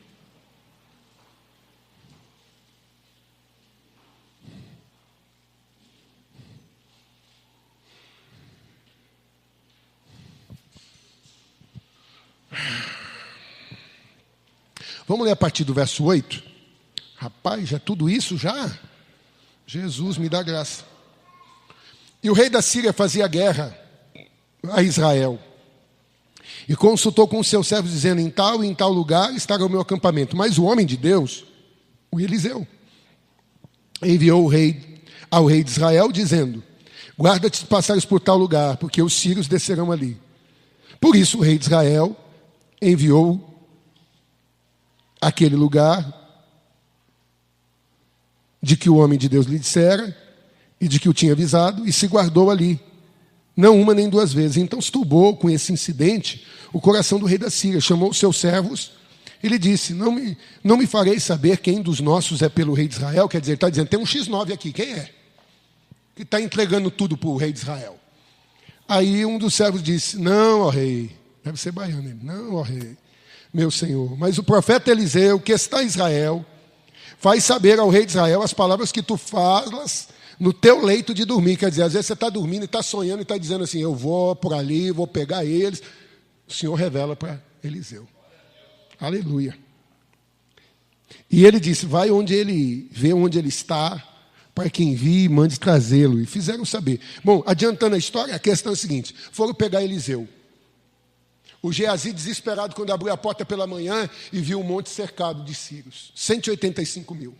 Vamos ler a partir do verso 8. Rapaz, já tudo isso já? Jesus me dá graça. E o rei da Síria fazia guerra a Israel. E consultou com os seus servos, dizendo, em tal e em tal lugar estará o meu acampamento. Mas o homem de Deus, o Eliseu, enviou ao rei de Israel, dizendo, guarda-te de passares por tal lugar, porque os sírios descerão ali. Por isso o rei de Israel enviou aquele lugar de que o homem de Deus lhe dissera e de que o tinha avisado, e se guardou ali, não uma nem duas vezes. Então se turbou com esse incidente o coração do rei da Síria, chamou os seus servos e lhe disse, não me farei saber quem dos nossos é pelo rei de Israel. Quer dizer, ele está dizendo, tem um X9 aqui, quem é? Que está entregando tudo para o rei de Israel. Aí um dos servos disse, não, ó rei, deve ser baiano, ele, não, ó rei, meu senhor, mas o profeta Eliseu, que está em Israel, faz saber ao rei de Israel as palavras que tu falas no teu leito de dormir. Quer dizer, às vezes você está dormindo e está sonhando e está dizendo assim, eu vou por ali, vou pegar eles. O Senhor revela para Eliseu. Aleluia. E ele disse, vai onde ele vê onde ele está, para que envie e mande trazê-lo. E fizeram saber. Bom, adiantando a história, a questão é a seguinte, foram pegar Eliseu. O Geazi, desesperado, quando abriu a porta pela manhã e viu um monte cercado de sírios. 185 mil.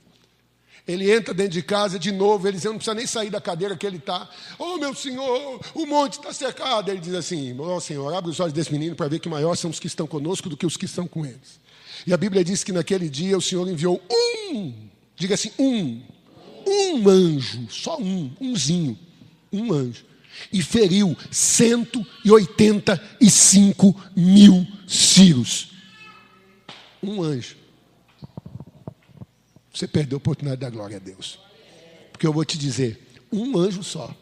Ele entra dentro de casa, de novo, Eliseu não precisa nem sair da cadeira que ele está. Oh, meu senhor, o monte está cercado. Ele diz assim, oh, senhor, abre os olhos desse menino para ver que maior são os que estão conosco do que os que estão com eles. E a Bíblia diz que naquele dia o Senhor enviou diga assim, um anjo, só umzinho, um anjo. E feriu 185 mil sírios. Um anjo. Você perdeu a oportunidade da glória a Deus. Porque eu vou te dizer, um anjo só.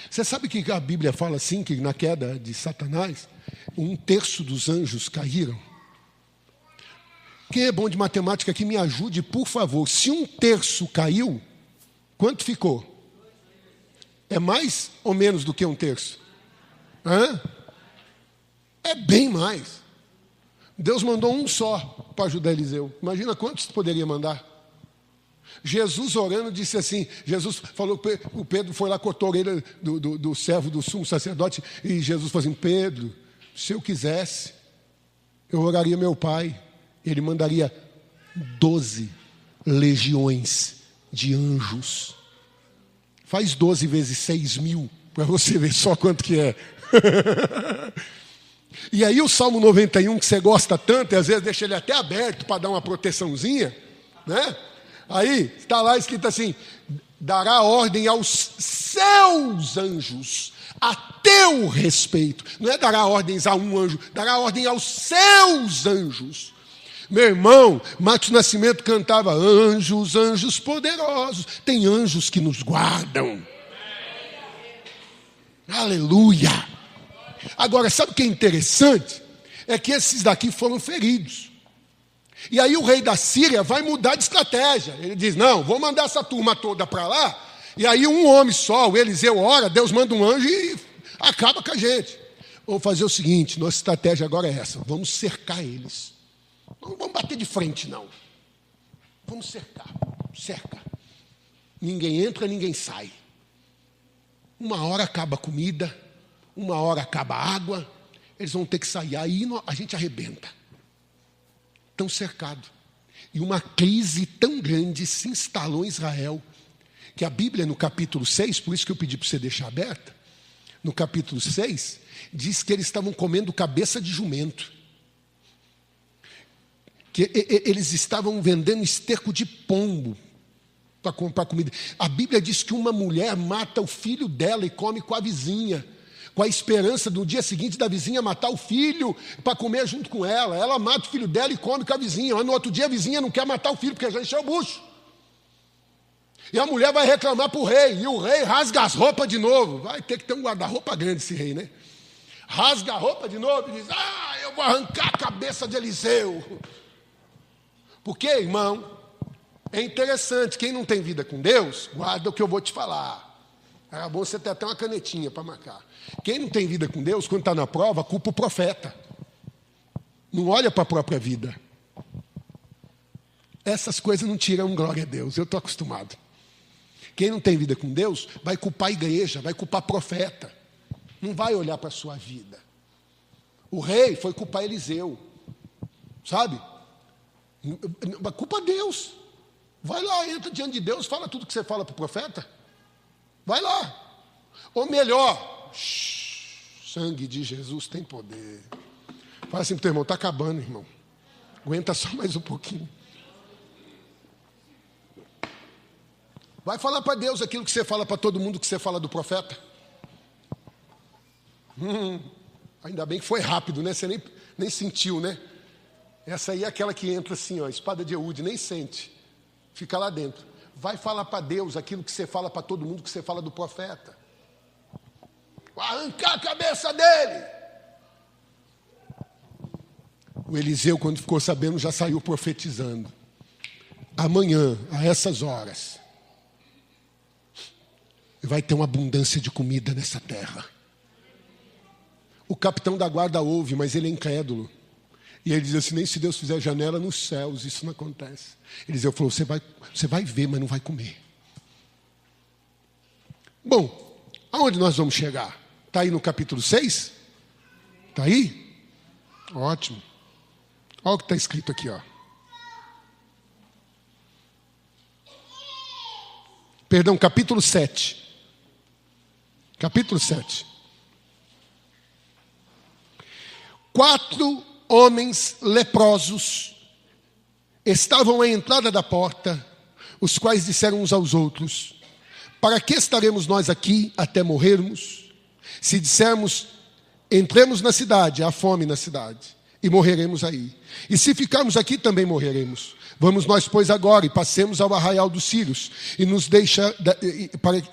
Você sabe que a Bíblia fala assim, que na queda de Satanás, 1/3 dos anjos caíram? Quem é bom de matemática aqui, me ajude, por favor. Se 1/3 caiu, quanto ficou? É mais ou menos do que 1/3? Hã? É bem mais. Deus mandou um só para ajudar Eliseu. Imagina quantos poderia mandar? Jesus orando disse assim, Jesus falou, o Pedro foi lá, cortou a orelha do servo do sumo sacerdote, e Jesus falou assim, Pedro, se eu quisesse, eu oraria meu pai, ele mandaria 12 legiões de anjos. Faz 12 vezes 6 mil, para você ver só quanto que é. E aí o Salmo 91, que você gosta tanto, e às vezes deixa ele até aberto para dar uma proteçãozinha, né? Aí está lá escrito assim, dará ordem aos seus anjos a teu respeito. Não é dará ordens a um anjo, dará ordem aos seus anjos. Meu irmão, Márcio Nascimento cantava, anjos, anjos poderosos. Tem anjos que nos guardam. Aleluia. Agora, sabe o que é interessante? É que esses daqui foram feridos. E aí o rei da Síria vai mudar de estratégia. Ele diz, não, vou mandar essa turma toda para lá. E aí um homem só, o Eliseu ora, Deus manda um anjo e acaba com a gente. Vamos fazer o seguinte, nossa estratégia agora é essa. Vamos cercar eles. Não vamos bater de frente, não. Vamos cercar. Cerca. Ninguém entra, ninguém sai. Uma hora acaba a comida, uma hora acaba a água, eles vão ter que sair. Aí a gente arrebenta. Estão cercados. E uma crise tão grande se instalou em Israel, que a Bíblia, no capítulo 6, por isso que eu pedi para você deixar aberta, no capítulo 6, diz que eles estavam comendo cabeça de jumento. Que eles estavam vendendo esterco de pombo para comprar comida. A Bíblia diz que uma mulher mata o filho dela e come com a vizinha, com a esperança do dia seguinte da vizinha matar o filho para comer junto com ela. Ela mata o filho dela e come com a vizinha. Mas no outro dia a vizinha não quer matar o filho porque já encheu o bucho. E a mulher vai reclamar para o rei, e o rei rasga as roupas de novo. Vai ter que ter um guarda-roupa grande esse rei, né? rasga a roupa de novo e diz, eu vou arrancar a cabeça de Eliseu. Porque, irmão, é interessante, quem não tem vida com Deus, guarda o que eu vou te falar. Era bom você ter até uma canetinha para marcar. Quem não tem vida com Deus, quando está na prova, culpa o profeta. Não olha para a própria vida. Essas coisas não tiram glória a Deus, eu estou acostumado. Quem não tem vida com Deus, vai culpar a igreja, vai culpar profeta. Não vai olhar para a sua vida. O rei foi culpar Eliseu. Sabe? Culpa Deus. Vai lá, entra diante de Deus, fala tudo que você fala para o profeta. Vai lá. Ou melhor, sangue de Jesus tem poder. Fala assim para o teu irmão, está acabando, irmão. Aguenta só mais um pouquinho. Vai falar para Deus aquilo que você fala para todo mundo que você fala do profeta. Ainda bem que foi rápido, né? Você nem sentiu, né? Essa aí é aquela que entra assim, ó, espada de Eude, nem sente. Fica lá dentro. Vai falar para Deus aquilo que você fala para todo mundo que você fala do profeta. Vai arrancar a cabeça dele. O Eliseu, quando ficou sabendo, já saiu profetizando. Amanhã, a essas horas, vai ter uma abundância de comida nessa terra. O capitão da guarda ouve, mas ele é incrédulo. E ele diz assim, nem se Deus fizer janela nos céus, isso não acontece. Eliseu falou, você vai ver, mas não vai comer. Bom, aonde nós vamos chegar? Está aí no capítulo 6? Está aí? Ótimo. Olha o que está escrito aqui, ó. Perdão, capítulo 7. Capítulo 7. 4 homens leprosos estavam à entrada da porta, os quais disseram uns aos outros, para que estaremos nós aqui até morrermos? Se dissermos, entremos na cidade, há fome na cidade, e morreremos aí. E se ficarmos aqui, também morreremos. Vamos nós, pois, agora, e passemos ao arraial dos Sírios, e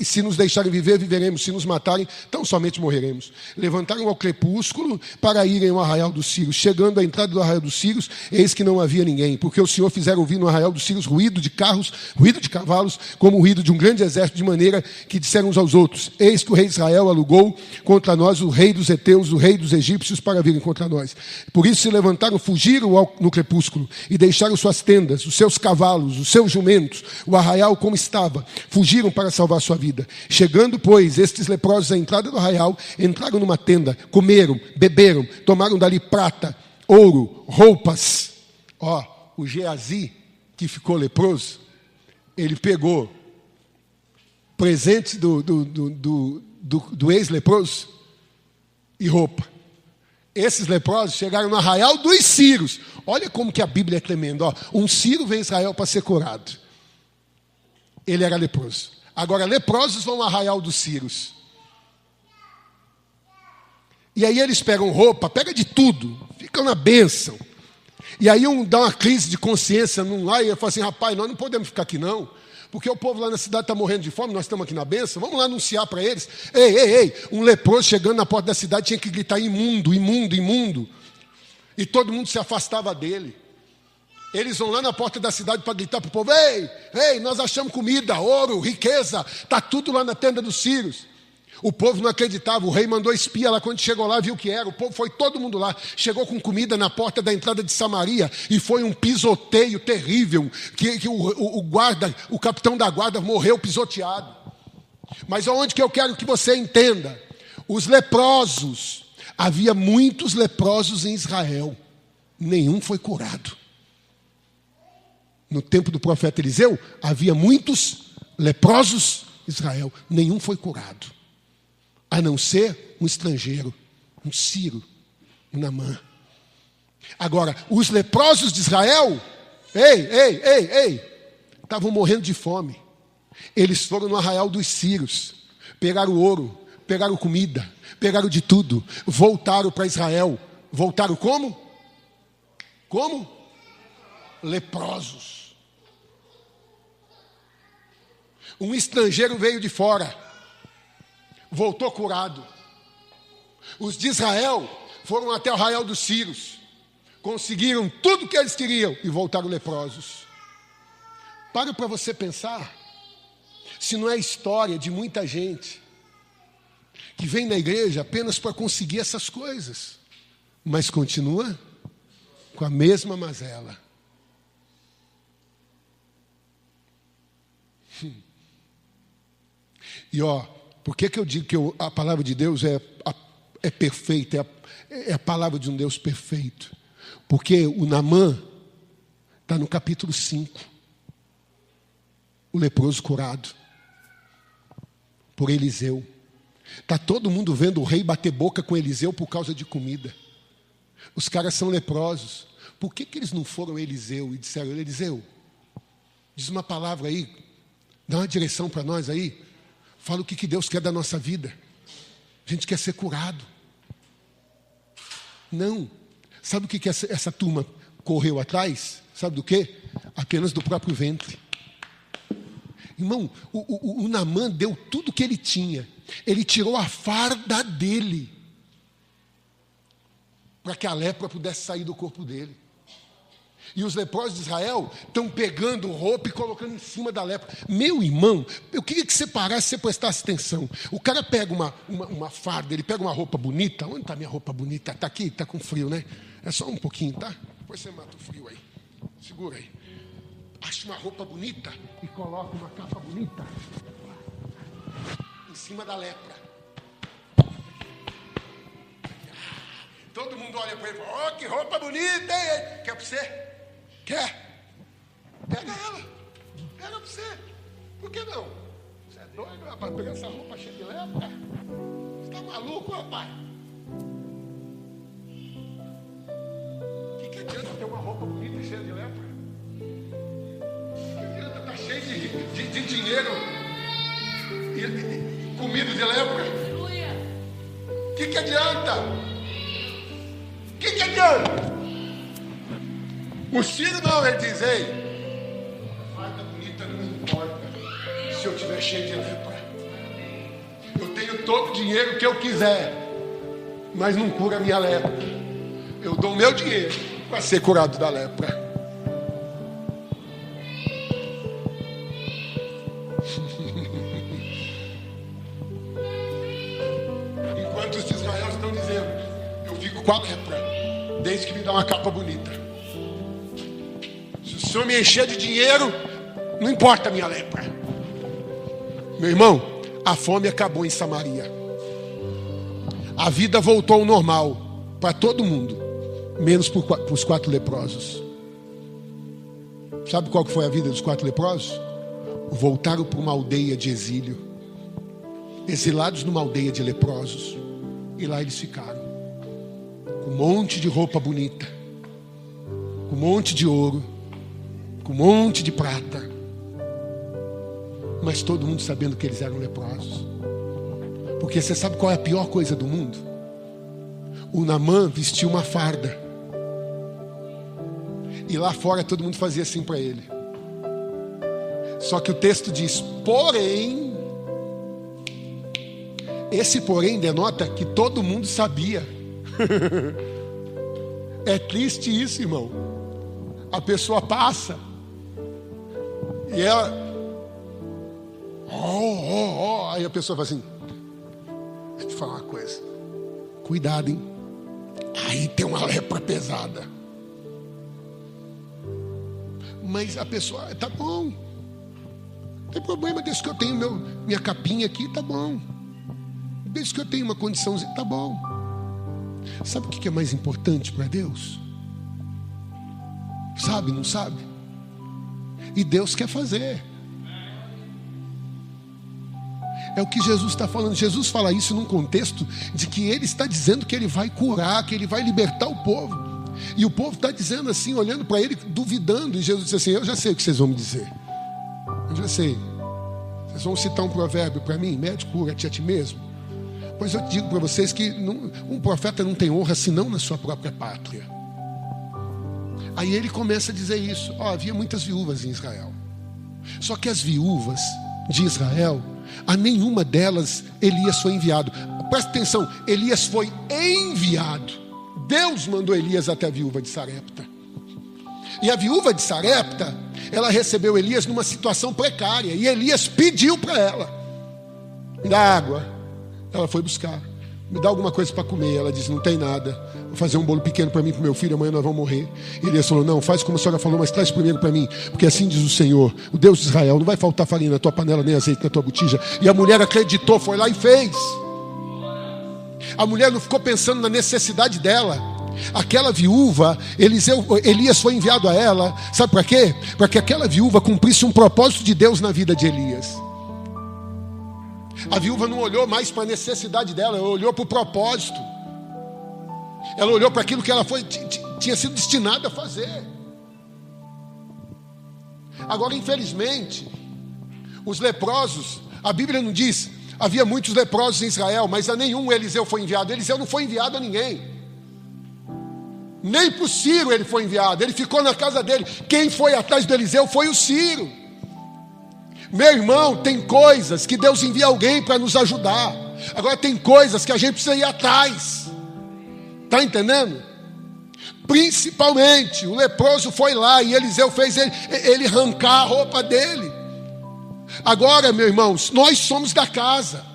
se nos deixarem viver, viveremos, se nos matarem, tão somente morreremos. Levantaram ao crepúsculo para irem ao arraial dos Sírios. Chegando à entrada do arraial dos Sírios, eis que não havia ninguém, porque o Senhor fizera ouvir no arraial dos Sírios ruído de carros, ruído de cavalos, como o ruído de um grande exército, de maneira que disseram uns aos outros, eis que o rei de Israel alugou contra nós o rei dos heteus, o rei dos egípcios, para virem contra nós. Por isso se levantaram, fugiram no crepúsculo, e deixaram suas tendas, os seus cavalos, os seus jumentos, o arraial como estava, fugiram para salvar sua vida. Chegando, pois, estes leprosos à entrada do arraial, entraram numa tenda, comeram, beberam, tomaram dali prata, ouro, roupas. O Geazi, que ficou leproso, ele pegou presentes do ex-leproso e roupa. Esses leprosos chegaram no arraial dos Sírios. Olha como que a Bíblia é tremenda. Um sírio veio a Israel para ser curado. Ele era leproso. Agora, leprosos vão ao arraial dos Sírios. E aí eles pegam roupa, pegam de tudo, ficam na bênção. E aí dá uma crise de consciência num lá e fala assim, rapaz, nós não podemos ficar aqui não. Porque o povo lá na cidade está morrendo de fome, nós estamos aqui na bênção, vamos lá anunciar para eles. Ei, um leproso chegando na porta da cidade tinha que gritar imundo, imundo, imundo. E todo mundo se afastava dele. Eles vão lá na porta da cidade para gritar para o povo, ei, nós achamos comida, ouro, riqueza, está tudo lá na tenda dos sírios. O povo não acreditava, o rei mandou espia lá, quando chegou lá viu o que era, o povo foi todo mundo lá, chegou com comida na porta da entrada de Samaria, e foi um pisoteio terrível, que o capitão da guarda morreu pisoteado. Mas aonde que eu quero que você entenda, os leprosos, havia muitos leprosos em Israel, nenhum foi curado. No tempo do profeta Eliseu, havia muitos leprosos em Israel, nenhum foi curado. A não ser um estrangeiro, um sírio, um Naamã. Agora, os leprosos de Israel, estavam morrendo de fome. Eles foram no arraial dos sírios, pegaram ouro, pegaram comida, pegaram de tudo, voltaram para Israel. Voltaram como? Como? Leprosos. Um estrangeiro veio de fora, voltou curado. Os de Israel foram até o arraial dos Sírios, conseguiram tudo o que eles queriam e voltaram leprosos. Para você pensar, se não é a história de muita gente que vem na igreja apenas para conseguir essas coisas, mas continua com a mesma mazela. E por que eu digo que a palavra de Deus é perfeita, é a palavra de um Deus perfeito? Porque o Naamã está no capítulo 5. O leproso curado por Eliseu. Está todo mundo vendo o rei bater boca com Eliseu por causa de comida. Os caras são leprosos. Por que eles não foram a Eliseu e disseram: Eliseu, diz uma palavra aí, dá uma direção para nós aí, fala o que Deus quer da nossa vida. A gente quer ser curado. Não. Sabe o que essa turma correu atrás? Sabe do quê? Apenas do próprio ventre. Irmão, o Naamã deu tudo que ele tinha. Ele tirou a farda dele para que a lepra pudesse sair do corpo dele. E os leprosos de Israel estão pegando roupa e colocando em cima da lepra. Meu irmão, eu queria que você parasse e você prestasse atenção. O cara pega uma farda, ele pega uma roupa bonita. Onde está minha roupa bonita? Está aqui? Está com frio, né? É só um pouquinho, tá? Depois você mata o frio aí. Segura aí. Acha uma roupa bonita e coloca uma capa bonita em cima da lepra. Todo mundo olha para ele e fala: que roupa bonita, hein? Quer para você? Quer? Pega ela. Pega para você. Por que não? Você é doido, rapaz, pegar essa roupa cheia de lepra? Você está maluco, rapaz? O que adianta ter uma roupa bonita cheia de lepra? Cheio de dinheiro e comida de lepra. O que adianta? O que adianta? O Ciro não, ele diz: ei, a farda bonita não importa se eu estiver cheio de lepra. Eu tenho todo o dinheiro que eu quiser, mas não cura a minha lepra. Eu dou o meu dinheiro para ser curado da lepra. Com a lepra, desde que me dá uma capa bonita. Se o Senhor me encher de dinheiro, não importa a minha lepra. Meu irmão, a fome acabou em Samaria. A vida voltou ao normal para todo mundo, menos para os 4 leprosos. Sabe qual que foi a vida dos 4 leprosos? Voltaram para uma aldeia de exílio, exilados numa aldeia de leprosos, e lá eles ficaram. Com um monte de roupa bonita, com um monte de ouro, com um monte de prata, mas todo mundo sabendo que eles eram leprosos. Porque você sabe qual é a pior coisa do mundo? O Naamã vestiu uma farda, e lá fora todo mundo fazia assim para ele. Só que o texto diz: porém, esse porém denota que todo mundo sabia. É triste isso, irmão. A pessoa passa e ela aí a pessoa fala assim: deixa eu te falar uma coisa, cuidado, hein? Aí tem uma lepra pesada. Mas a pessoa: tá bom, não tem problema, desde que eu tenho minha capinha aqui, tá bom. Desde que eu tenho uma condiçãozinha, tá bom. Sabe o que é mais importante para Deus? Sabe, não sabe? E Deus quer fazer. É o que Jesus está falando. Jesus fala isso num contexto de que Ele está dizendo que Ele vai curar, que Ele vai libertar o povo. E o povo está dizendo assim, olhando para Ele, duvidando. E Jesus disse assim: eu já sei o que vocês vão me dizer. Eu já sei. Vocês vão citar um provérbio para mim: médico, cura-te a ti mesmo. Pois eu digo para vocês que um profeta não tem honra senão na sua própria pátria. Aí ele começa a dizer isso. Havia muitas viúvas em Israel. Só que as viúvas de Israel, a nenhuma delas Elias foi enviado. Presta atenção, Elias foi enviado. Deus mandou Elias até a viúva de Sarepta. E a viúva de Sarepta, ela recebeu Elias numa situação precária. E Elias pediu para ela: me dá água. Ela foi buscar. Me dá alguma coisa para comer. Ela disse: não tem nada. Vou fazer um bolo pequeno para mim e para meu filho, amanhã nós vamos morrer. E Elias falou: não, faz como a senhora falou, mas traz primeiro para mim, porque assim diz o Senhor, o Deus de Israel: não vai faltar farinha na tua panela, nem azeite na tua botija. E a mulher acreditou, foi lá e fez. A mulher não ficou pensando na necessidade dela. Aquela viúva, Elias foi enviado a ela, sabe para quê? Para que aquela viúva cumprisse um propósito de Deus na vida de Elias. A viúva não olhou mais para a necessidade dela, ela olhou para o propósito. Ela olhou para aquilo que ela tinha sido destinada a fazer. Agora, infelizmente, os leprosos, a Bíblia não diz, havia muitos leprosos em Israel, mas a nenhum Eliseu foi enviado. Eliseu não foi enviado a ninguém. Nem para o Ciro ele foi enviado, ele ficou na casa dele. Quem foi atrás do Eliseu foi o Ciro. Meu irmão, tem coisas que Deus envia alguém para nos ajudar. Agora tem coisas que a gente precisa ir atrás. Está entendendo? Principalmente, o leproso foi lá e Eliseu fez ele arrancar a roupa dele. Agora, meus irmãos, nós somos da casa.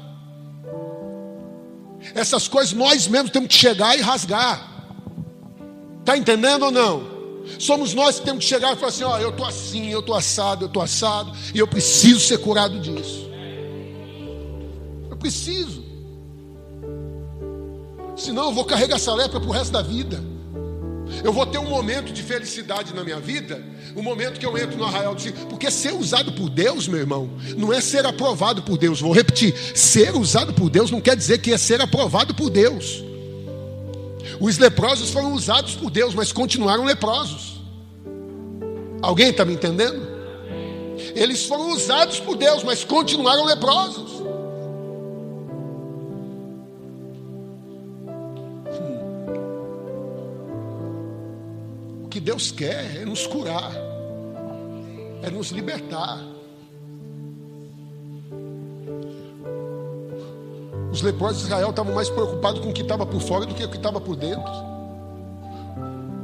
Essas coisas nós mesmos temos que chegar e rasgar. Está entendendo ou não? Somos nós que temos que chegar e falar assim: ó, eu estou assim, eu estou assado, e eu preciso ser curado disso. Eu preciso. Senão eu vou carregar essa lepra para o resto da vida. Eu vou ter um momento de felicidade na minha vida, um momento que eu entro no arraial do Senhor. Porque ser usado por Deus, meu irmão, não é ser aprovado por Deus. Vou repetir: ser usado por Deus não quer dizer que é ser aprovado por Deus. Os leprosos foram usados por Deus, mas continuaram leprosos. Alguém está me entendendo? Eles foram usados por Deus, mas continuaram leprosos. O que Deus quer é nos curar, é nos libertar. Os leprosos de Israel estavam mais preocupados com o que estava por fora do que o que estava por dentro.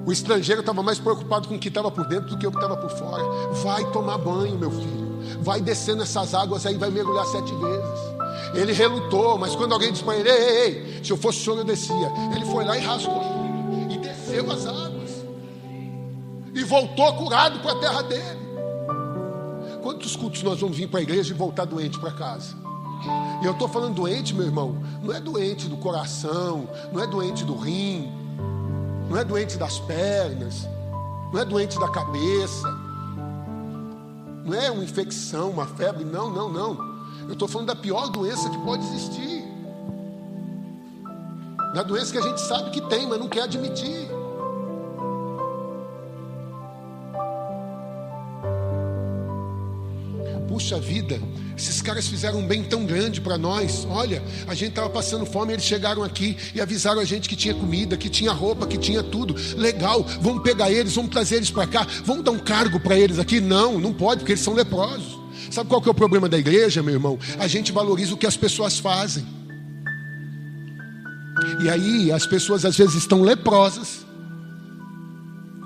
O estrangeiro estava mais preocupado com o que estava por dentro do que o que estava por fora. Vai tomar banho, meu filho. Vai descer nessas águas aí, vai mergulhar 7 vezes. Ele relutou, mas quando alguém disse para ele: ei, se eu fosse o senhor eu descia. Ele foi lá e rasgou e desceu as águas. E voltou curado para a terra dele. Quantos cultos nós vamos vir para a igreja e voltar doente para casa? E eu estou falando doente, meu irmão, não é doente do coração, não é doente do rim, não é doente das pernas, não é doente da cabeça, não é uma infecção, uma febre, não. Eu estou falando da pior doença que pode existir. Da doença que a gente sabe que tem, mas não quer admitir. Puxa vida, esses caras fizeram um bem tão grande para nós. Olha, a gente estava passando fome, eles chegaram aqui e avisaram a gente que tinha comida, que tinha roupa, que tinha tudo. Legal, vamos pegar eles, vamos trazer eles para cá, vamos dar um cargo para eles aqui? Não pode, porque eles são leprosos. Sabe qual que é o problema da igreja, meu irmão? A gente valoriza o que as pessoas fazem. E aí as pessoas às vezes estão leprosas,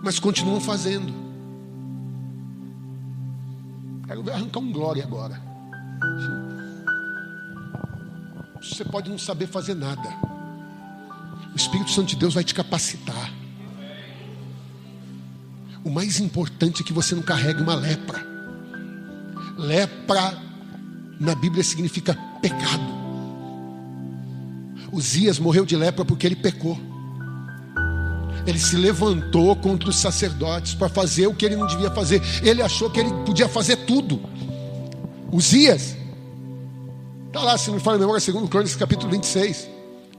mas continuam fazendo. Quero ver arrancar um glória agora. Você pode não saber fazer nada. O Espírito Santo de Deus vai te capacitar. O mais importante é que você não carregue uma lepra. Lepra na Bíblia significa pecado. Uzias morreu de lepra porque ele pecou. Ele se levantou contra os sacerdotes para fazer o que ele não devia fazer. Ele achou que ele podia fazer tudo. Uzias, está lá, se não me falha a memória, 2 Crônicas capítulo 26,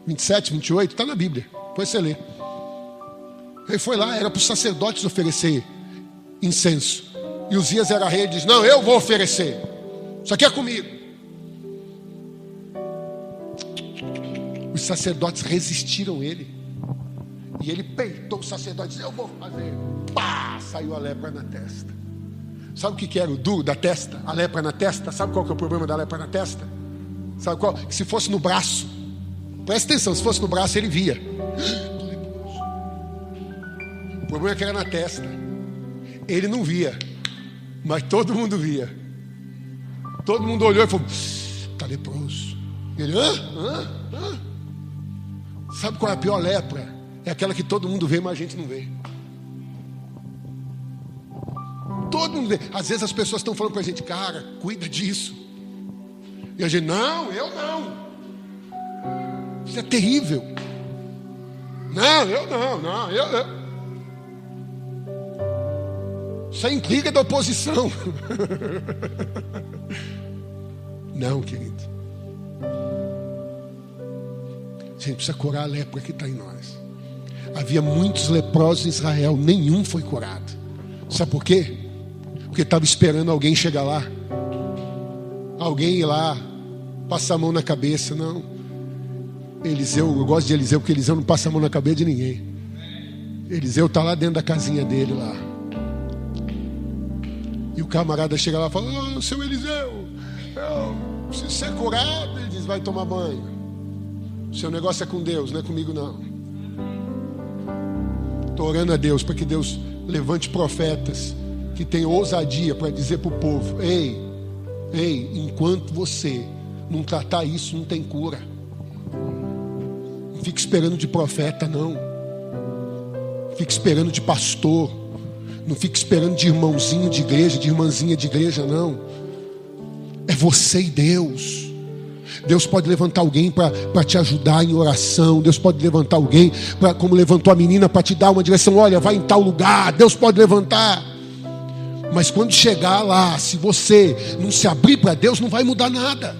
27, 28, está na Bíblia, depois você lê. Ele foi lá, era para os sacerdotes oferecer incenso. E Uzias era rei, ele diz: não, eu vou oferecer, isso aqui é comigo. Os sacerdotes resistiram ele. E ele peitou o sacerdote e disse: eu vou fazer. Pá! Saiu a lepra na testa. Sabe o que era o duro da testa? A lepra na testa. Sabe qual que é o problema da lepra na testa? Sabe qual? Que se fosse no braço, Presta atenção, se fosse no braço ele via. O problema é que era na testa. Ele não via, mas todo mundo via. Todo mundo olhou e falou: está leproso. Ele, Sabe qual é a pior lepra? É aquela que todo mundo vê, mas a gente não vê. Todo mundo vê. Às vezes as pessoas estão falando para a gente: cara, cuida disso. E a gente: não, eu não. Isso é terrível. Não, eu não, eu. Isso é intriga da oposição. Não, querido. A gente precisa curar a lepra que está em nós. Havia muitos leprosos em Israel, nenhum foi curado. Sabe por quê? Porque estava esperando alguém chegar lá. Alguém ir lá, passar a mão na cabeça. Não. Eliseu, eu gosto de Eliseu, porque Eliseu não passa a mão na cabeça de ninguém. Eliseu está lá dentro da casinha dele lá. E o camarada chega lá e fala: oh, seu Eliseu, eu preciso ser curado. Ele diz: vai tomar banho. O seu negócio é com Deus, não é comigo não. Estou orando a Deus para que Deus levante profetas que tenham ousadia para dizer para o povo: ei, enquanto você não tratar isso, não tem cura. Não fique esperando de profeta, não. Fique esperando de pastor. Não fique esperando de irmãozinho de igreja, de irmãzinha de igreja, não. É você e Deus. Deus pode levantar alguém para te ajudar em oração. Deus pode levantar alguém, como levantou a menina, para te dar uma direção. Olha, vai em tal lugar. Deus pode levantar. Mas quando chegar lá, se você não se abrir para Deus, não vai mudar nada.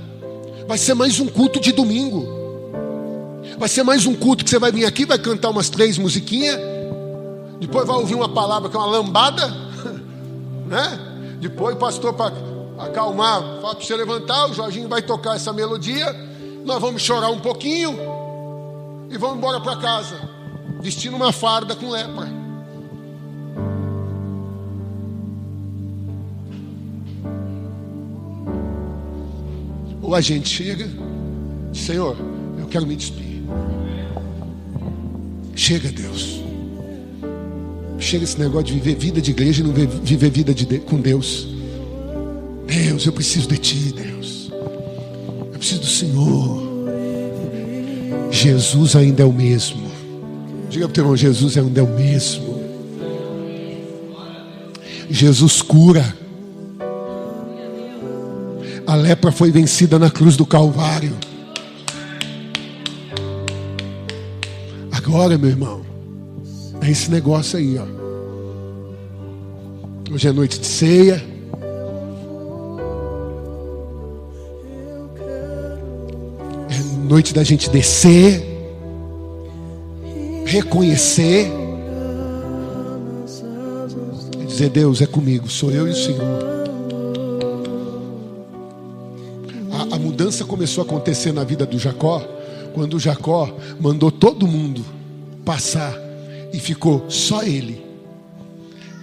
Vai ser mais um culto de domingo. Vai ser mais um culto que você vai vir aqui, vai cantar umas 3 musiquinhas. Depois vai ouvir uma palavra que é uma lambada, né? Depois o pastor, para acalmar, fala para você levantar, o Jorginho vai tocar essa melodia, nós vamos chorar um pouquinho e vamos embora para casa, vestindo uma farda com lepra. Ou a gente chega: Senhor, eu quero me despir. Chega, Deus. Chega esse negócio de viver vida de igreja e não viver vida com Deus. Deus, eu preciso de Ti, Deus. Eu preciso do Senhor. Jesus ainda é o mesmo. Diga para o teu irmão: Jesus ainda é o mesmo. Jesus cura. A lepra foi vencida na cruz do Calvário. Agora, meu irmão, é esse negócio aí, ó. Hoje é noite de ceia. É noite da gente descer, reconhecer e dizer: Deus é comigo, sou eu e o Senhor. A mudança começou a acontecer na vida do Jacó quando o Jacó mandou todo mundo passar e ficou só ele.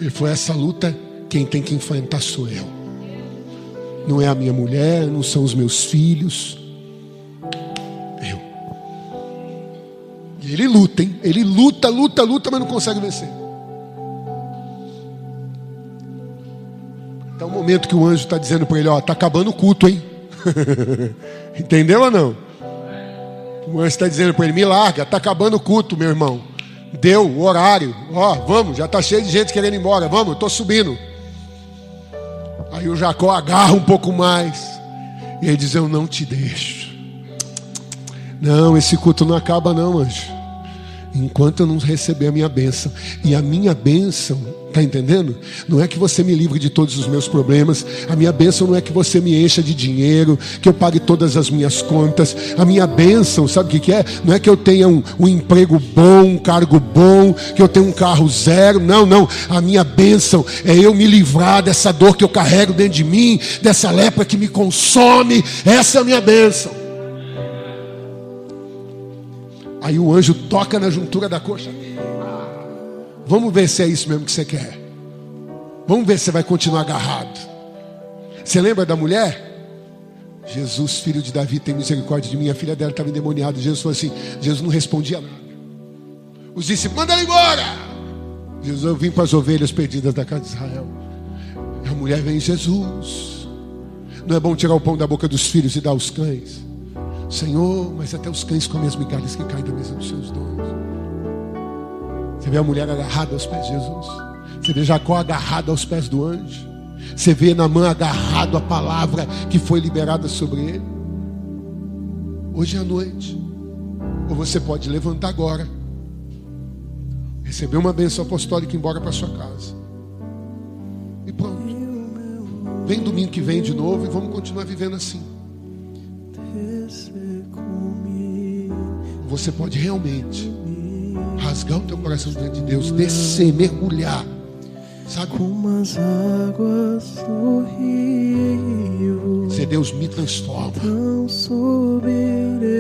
Ele falou: essa luta quem tem que enfrentar sou eu. Não é a minha mulher, não são os meus filhos. Eu. E ele luta, hein? Ele luta, mas não consegue vencer. Até o momento que o anjo está dizendo para ele: ó, está acabando o culto, hein? Entendeu ou não? O anjo está dizendo para ele: me larga, está acabando o culto, meu irmão. Deu o horário. Ó, vamos, já está cheio de gente querendo ir embora. Vamos, eu estou subindo. Aí o Jacó agarra um pouco mais. E ele diz: eu não te deixo. Não, esse culto não acaba não, anjo, enquanto eu não receber a minha bênção. E a minha bênção, está entendendo? Não é que você me livre de todos os meus problemas. A minha bênção não é que você me encha de dinheiro, que eu pague todas as minhas contas. A minha bênção, sabe o que é? Não é que eu tenha um emprego bom, um cargo bom, que eu tenha um carro zero. Não. A minha bênção é eu me livrar dessa dor que eu carrego dentro de mim, dessa lepra que me consome. Essa é a minha bênção. Aí o anjo toca na juntura da coxa. Vamos ver se é isso mesmo que você quer. Vamos ver se você vai continuar agarrado. Você lembra da mulher? Jesus, filho de Davi, tem misericórdia de mim. A filha dela estava endemoniada. Jesus falou assim, Jesus não respondia nada. Os discípulos, manda ela embora. Jesus, eu vim para as ovelhas perdidas da casa de Israel. E a mulher vem, Jesus, não é bom tirar o pão da boca dos filhos e dar aos cães? Senhor, mas até os cães comem as migalhas que caem da mesa dos seus donos. Você vê a mulher agarrada aos pés de Jesus. Você vê Jacó agarrado aos pés do anjo. Você vê Naamã agarrado à palavra que foi liberada sobre ele. Hoje é a noite. Ou você pode levantar agora, receber uma bênção apostólica e ir embora para sua casa. E pronto. Vem domingo que vem de novo e vamos continuar vivendo assim. Ou você pode realmente rasgar o teu coração diante de Deus, descer, mergulhar. Sabe? Como as águas do rio, dizer, Deus me transforma. tão subirei.